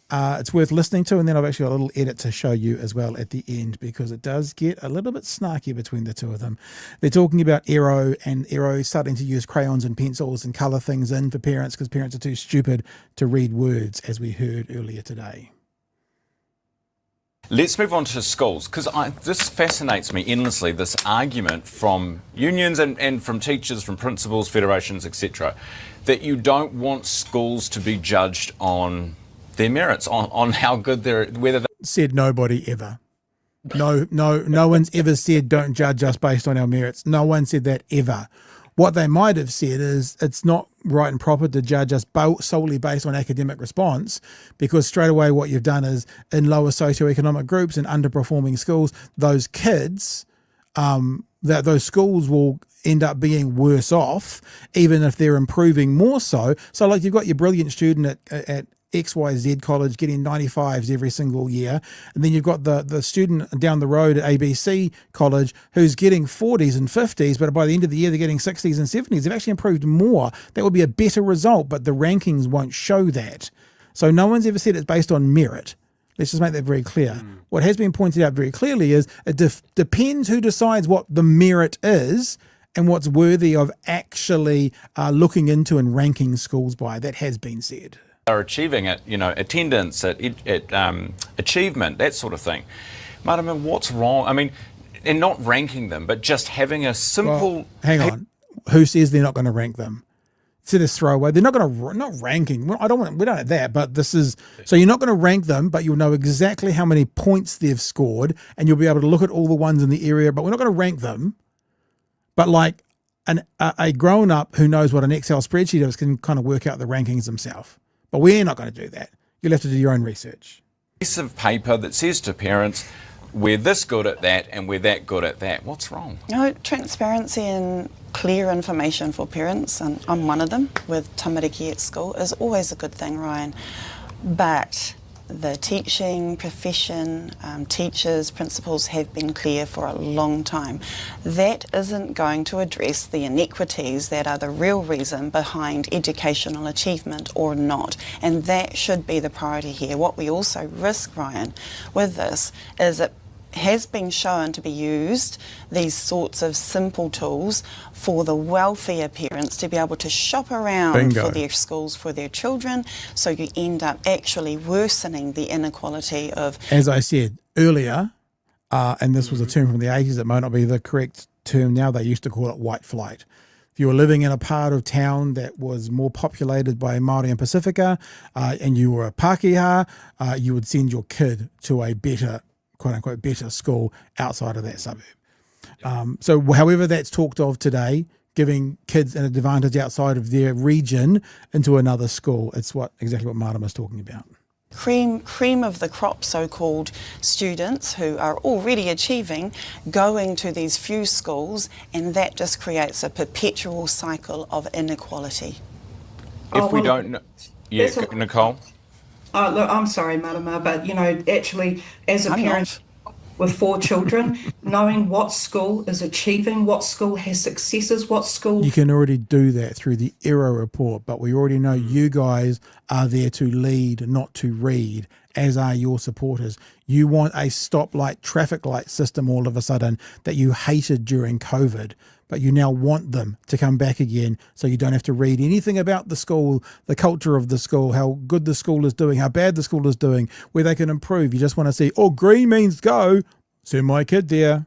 B: It's worth listening to, and then I've actually got a little edit to show you as well at the end, because it does get a little bit snarky between the two of them. They're talking about Aero and Aero starting to use crayons and pencils and colour things in for parents because parents are too stupid to read words, as we heard earlier today.
D: Let's move on to schools, because this fascinates me endlessly, this argument from unions and from teachers, from principals, federations, etc., that you don't want schools to be judged on their merits, on how good they're, whether they...
B: Said nobody ever. No one's ever said don't judge us based on our merits. No one said that ever. What they might have said is it's not right and proper to judge us solely based on academic response, because straight away what you've done is in lower socioeconomic groups and underperforming schools, those kids, those schools will end up being worse off, even if they're improving more so. So like you've got your brilliant student at XYZ college getting 95s every single year, and then you've got the student down the road at ABC college who's getting 40s and 50s, but by the end of the year they're getting 60s and 70s. They've actually improved more. That would be a better result, but the rankings won't show that. So no one's ever said it's based on merit. Let's just make that very clear. What has been pointed out very clearly is it depends who decides what the merit is and what's worthy of actually looking into and ranking schools by. That has been said.
D: Are achieving it, attendance, at achievement, that sort of thing. Marama, what's wrong? I mean, and not ranking them, but just having a simple...
B: Well, hang on. Who says they're not going to rank them? It's a throwaway. They're not going to... Not ranking. We don't have that, but this is... So you're not going to rank them, but you'll know exactly how many points they've scored, and you'll be able to look at all the ones in the area, but we're not going to rank them. But like a grown-up who knows what an Excel spreadsheet is can kind of work out the rankings themselves. But we're not going to do that. You'll have to do your own research.
D: Piece of paper that says to parents, we're this good at that and we're that good at that. What's wrong?
O: Transparency and clear information for parents, and I'm one of them with tamariki at school, is always a good thing, Ryan. But the teaching profession, teachers, principals have been clear for a long time. That isn't going to address the inequities that are the real reason behind educational achievement or not. And that should be the priority here. What we also risk, Ryan, with this is it has been shown to be used, these sorts of simple tools, for the wealthier parents to be able to shop around
B: Bingo.
O: for their schools for their children, so you end up actually worsening the inequality of...
B: As I said earlier, and this was a term from the 80s, it might not be the correct term now, they used to call it white flight. If you were living in a part of town that was more populated by Māori and Pacifica, and you were a Pākehā, you would send your kid to a better, quote-unquote, better school outside of that suburb. So however that's talked of today, giving kids an advantage outside of their region into another school, it's exactly what Marama's talking about.
O: cream of the crop so-called students who are already achieving going to these few schools, and that just creates a perpetual cycle of inequality.
D: If we don't know... Yeah, Nicole?
N: Look, I'm sorry, Marama, but, actually, as a parent with 4 children, knowing what school is achieving, what school has successes, what school...
B: You can already do that through the error report, but we already know you guys are there to lead, not to read, as are your supporters. You want a stoplight, traffic light system all of a sudden that you hated during COVID, but you now want them to come back again so you don't have to read anything about the school, the culture of the school, how good the school is doing, how bad the school is doing, where they can improve. You just want to see, oh, green means go, send my kid there.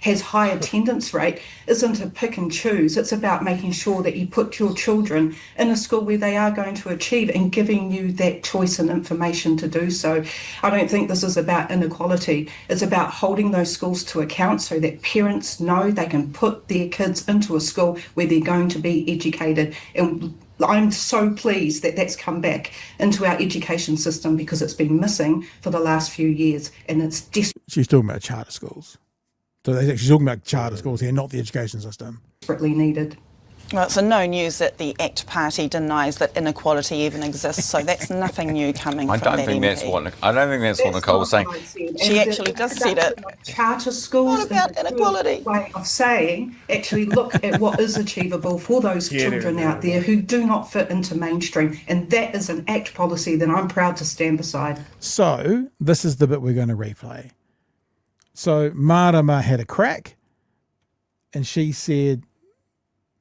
N: Has high attendance rate isn't a pick and choose. It's about making sure that you put your children in a school where they are going to achieve and giving you that choice and information to do so. I don't think this is about inequality. It's about holding those schools to account so that parents know they can put their kids into a school where they're going to be educated. And I'm so pleased that that's come back into our education system because it's been missing for the last few years, and it's
B: She's talking about charter schools. So she's talking about charter schools here, not the education system.
N: Desperately needed.
O: Well, it's no news that the ACT Party denies that inequality even exists, so that's nothing new coming from that MP.
D: I don't think that's what Nicole was saying.
O: She actually just said it.
N: Charter schools.
O: What about inequality?
N: Way of saying, actually look at what is achievable for those children out there who do not fit into mainstream, and that is an ACT policy that I'm proud to stand beside. So
B: this is the bit we're going to replay. So Marama had a crack, and she said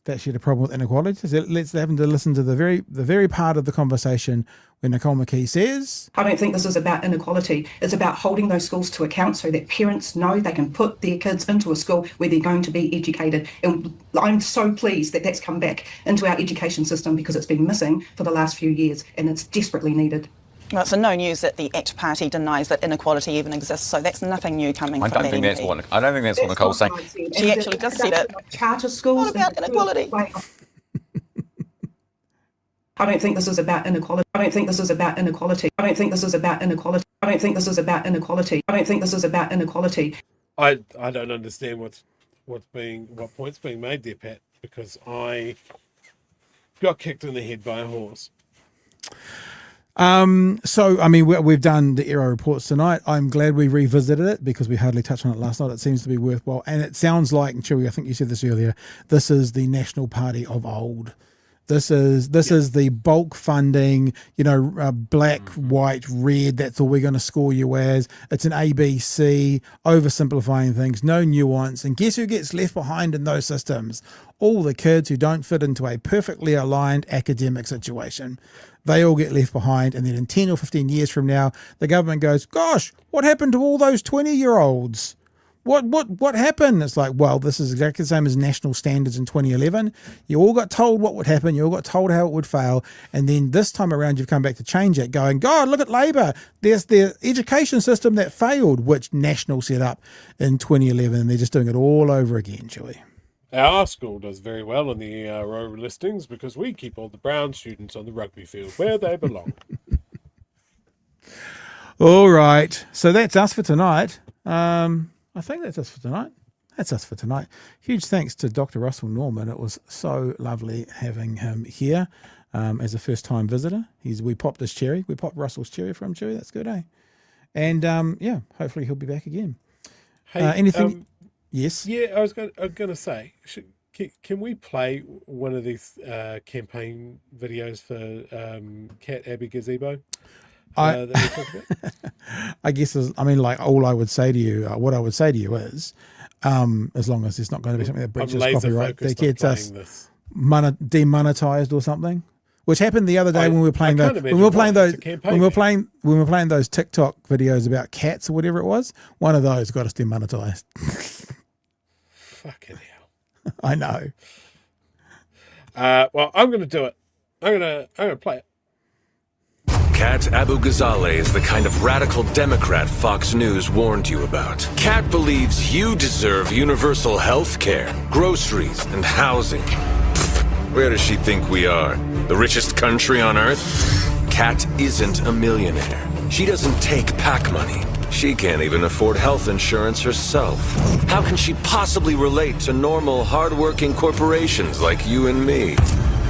B: that she had a problem with inequality. So let's have them to listen to the very part of the conversation where Nicole McKee says,
N: I don't think this is about inequality. It's about holding those schools to account so that parents know they can put their kids into a school where they're going to be educated. And I'm so pleased that that's come back into our education system because it's been missing for the last few years, and it's desperately needed.
O: Well, it's no news that the ACT Party denies that inequality even exists, so that's nothing new coming from that MP.
D: I don't think that's what Nicole's saying.
O: She actually just said it.
N: Charter schools.
O: What about inequality?
N: I don't think this is about inequality. I don't think this is about inequality. I don't think this is about inequality. I don't think this is about inequality. I don't think this is about inequality.
C: I don't understand what point's being made there, Pat, because I got kicked in the head by a horse.
B: So, I mean, we've done the error reports tonight. I'm glad we revisited it because we hardly touched on it last night. It seems to be worthwhile. And it sounds like, and Chewie, I think you said this earlier, this is the National Party of old. This is the bulk funding, black, white, red. That's all we're going to score you as. It's an ABC, oversimplifying things, no nuance. And guess who gets left behind in those systems? All the kids who don't fit into a perfectly aligned academic situation. They all get left behind, and then in 10 or 15 years from now, the government goes, gosh, what happened to all those 20-year-olds? What happened? It's like, well, this is exactly the same as national standards in 2011. You all got told what would happen. You all got told how it would fail. And then this time around, you've come back to change it, going, God, look at Labor. There's their education system that failed, which National set up in 2011, and they're just doing it all over again, Chewie.
C: Our school does very well in the ERO listings because we keep all the brown students on the rugby field where they belong.
B: All right. So that's us for tonight. I think that's us for tonight. That's us for tonight. Huge thanks to Dr. Russel Norman. It was so lovely having him here as a first-time visitor. We popped his cherry. We popped Russell's cherry from Chewie. That's good, eh? And, hopefully he'll be back again.
C: Hey,
B: anything... Yes.
C: Yeah, I was going to say, can we play one of these campaign videos for Cat Abby Gazebo? That we talked about?
B: I guess, all I would say to you, what I would say to you is, as long as it's not going to be something that breaches copyright, that gets us demonetized or something. Which happened the other day when we were playing those TikTok videos about cats or whatever it was. One of those got us demonetized.
C: Fucking hell!
B: I know.
C: Well, I'm going to do it. I'm going to play it.
P: Kat Abu Ghazaleh is the kind of radical Democrat Fox News warned you about. Kat believes you deserve universal health care, groceries, and housing. Where does she think we are? The richest country on earth? Kat isn't a millionaire. She doesn't take PAC money. She can't even afford health insurance herself. How can she possibly relate to normal, hard-working corporations like you and me?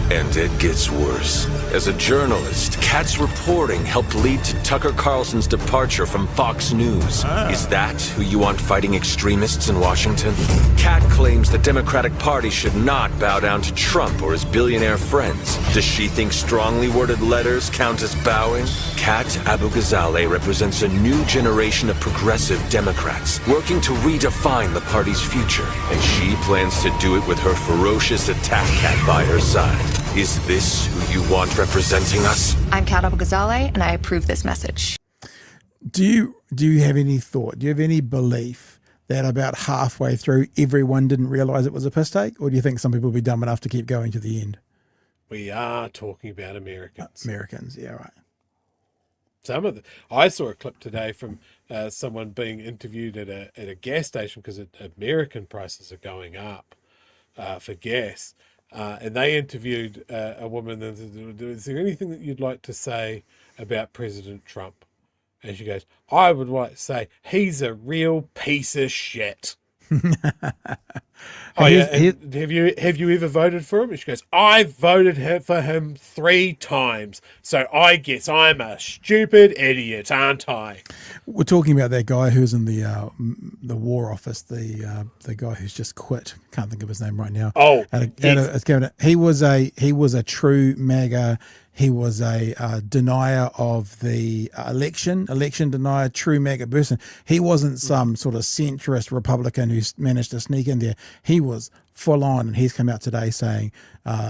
P: And it gets worse. As a journalist, Kat's reporting helped lead to Tucker Carlson's departure from Fox News. Is that who you want fighting extremists in Washington? Kat claims the Democratic Party should not bow down to Trump or his billionaire friends. Does she think strongly worded letters count as bowing? Kat Abu-Ghazaleh represents a new generation of progressive Democrats working to redefine the party's future, and she plans to do it with her ferocious attack cat by her side. Is this who you want representing us?
Q: I'm Kat Abu-Ghazaleh, and I approve this message.
B: Do you have any thought? Do you have any belief that about halfway through everyone didn't realise it was a piss take, or do you think some people will be dumb enough to keep going to the end?
C: We are talking about Americans.
B: Americans, yeah, right.
C: I saw a clip today from someone being interviewed at a gas station because American prices are going up for gas. And they interviewed a woman and said, is there anything that you'd like to say about President Trump? And she goes, I would like to say he's a real piece of shit. Have you ever voted for him? And she goes, I voted for him 3 times, so I guess I'm a stupid idiot, aren't I?
B: We're talking about that guy who's in the War Office, the guy who's just quit. Can't think of his name right now. He was a true MAGA. He was a denier of the election denier, true MAGA person. He wasn't some sort of centrist Republican who managed to sneak in there. He was full on, and he's come out today saying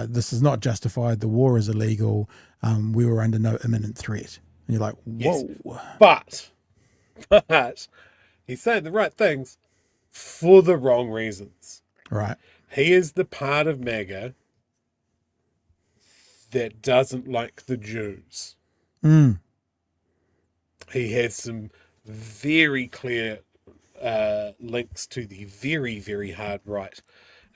B: this is not justified. The war is illegal. We were under no imminent threat. And you're like, whoa.
C: Yes. But he's saying the right things for the wrong reasons.
B: Right.
C: He is the part of MAGA that doesn't like the Jews. He has some very clear links to the very, very hard right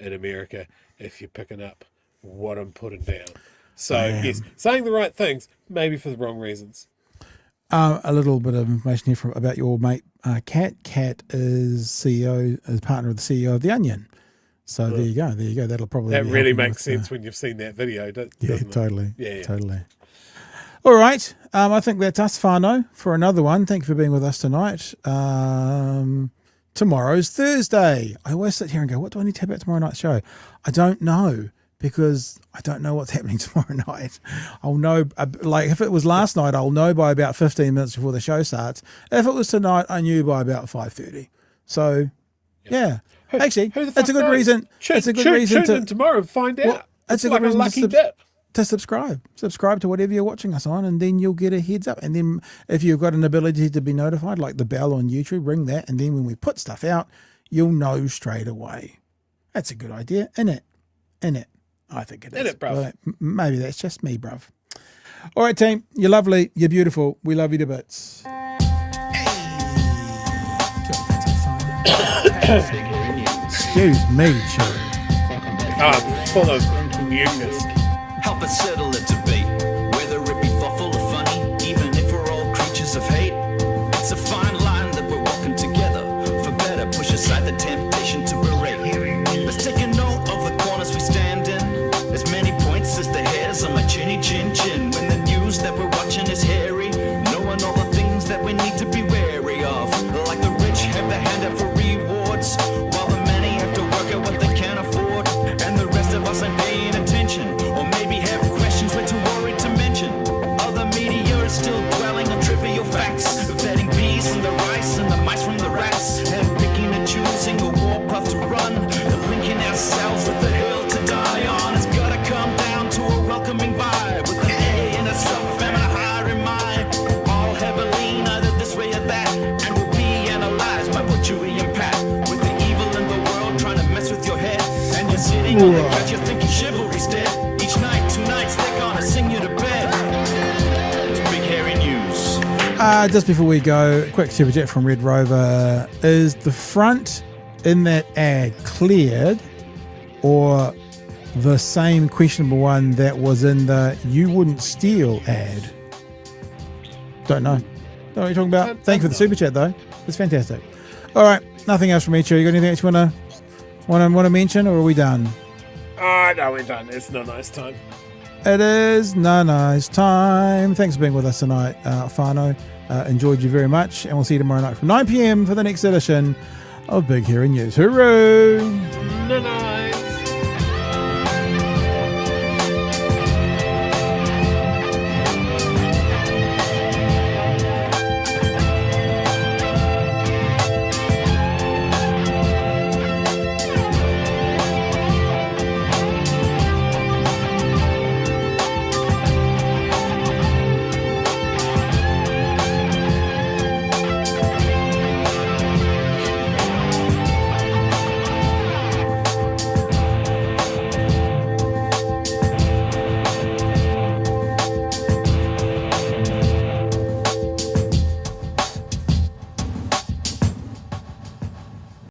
C: in America, if you're picking up what I'm putting down. So, yes, saying the right things, maybe for the wrong reasons.
B: A little bit of information here about your mate, Kat. Kat is partner of the CEO of The Onion. So there you go. That'll probably
C: really makes sense when you've seen that video, doesn't it?
B: Totally.
C: Yeah,
B: totally. All right. I think that's us, whānau, for another one. Thank you for being with us tonight. Tomorrow's Thursday. I always sit here and go, what do I need to have about tomorrow night's show? I don't know, because I don't know what's happening tomorrow night. I'll know, if it was last night, I'll know by about 15 minutes before the show starts. If it was tonight, I knew by about 5:30. So, yeah. Actually, it's a good reason. It's a good reason to
C: tomorrow and find out.
B: Well, it's a good reason to subscribe. Subscribe to whatever you're watching us on, and then you'll get a heads up. And then if you've got an ability to be notified, like the bell on YouTube, ring that, and then when we put stuff out, you'll know straight away. That's a good idea, innit? I think it is.
C: Innit, bruv?
B: Well, maybe that's just me, bruv. All right, team. You're lovely. You're beautiful. We love you to bits. Excuse me, Cherry.
C: I'm full of mucus.
R: Help us settle a debate, whether it be thoughtful or funny, even if we're all creatures of hate. It's a fine line that we're walking together. For better, push aside the temptation to berate. Let's take a note of the corners we stand in. As many points as the hairs on my chinny chin chin. When the news that we're watching is hairy, knowing all the things that we need to be wary of. Like the rich have the hand out for rewards, while the many have to work out what they can afford. And the rest of us ain't paying attention, or maybe have questions we're too worried to mention. Other media is still dwelling on trivial facts, vetting peas from the rice and the mice from the rats, and picking and choosing a war path to run, and linking ourselves with the hill to die on. It's gotta come down to a welcoming vibe, with an A and a self and a higher in mind. All heavily, neither this way or that, and we'll be analyzed by what Chewie and Pat. With the evil in the world trying to mess with your head, and you're sitting on the couch, you're thinking chivalry's dead. Each night, 2 nights, they're gonna sing you to bed. It's big hairy news.
B: Just before we go, quick super chat from Red Rover. Is the front in that ad cleared, or the same questionable one that was in the "you wouldn't steal" ad? Don't know. Don't know what you're talking about. Thank you for the super chat, though. It's fantastic. All right, nothing else from each of you. Got anything else you want to mention, or are we done?
C: No, we're done. It's not nice time.
B: It is nice time. Thanks for being with us tonight, whānau. Enjoyed you very much, and we'll see you tomorrow night from 9 p.m. for the next edition of Big Hero News. Hooroo!
C: No.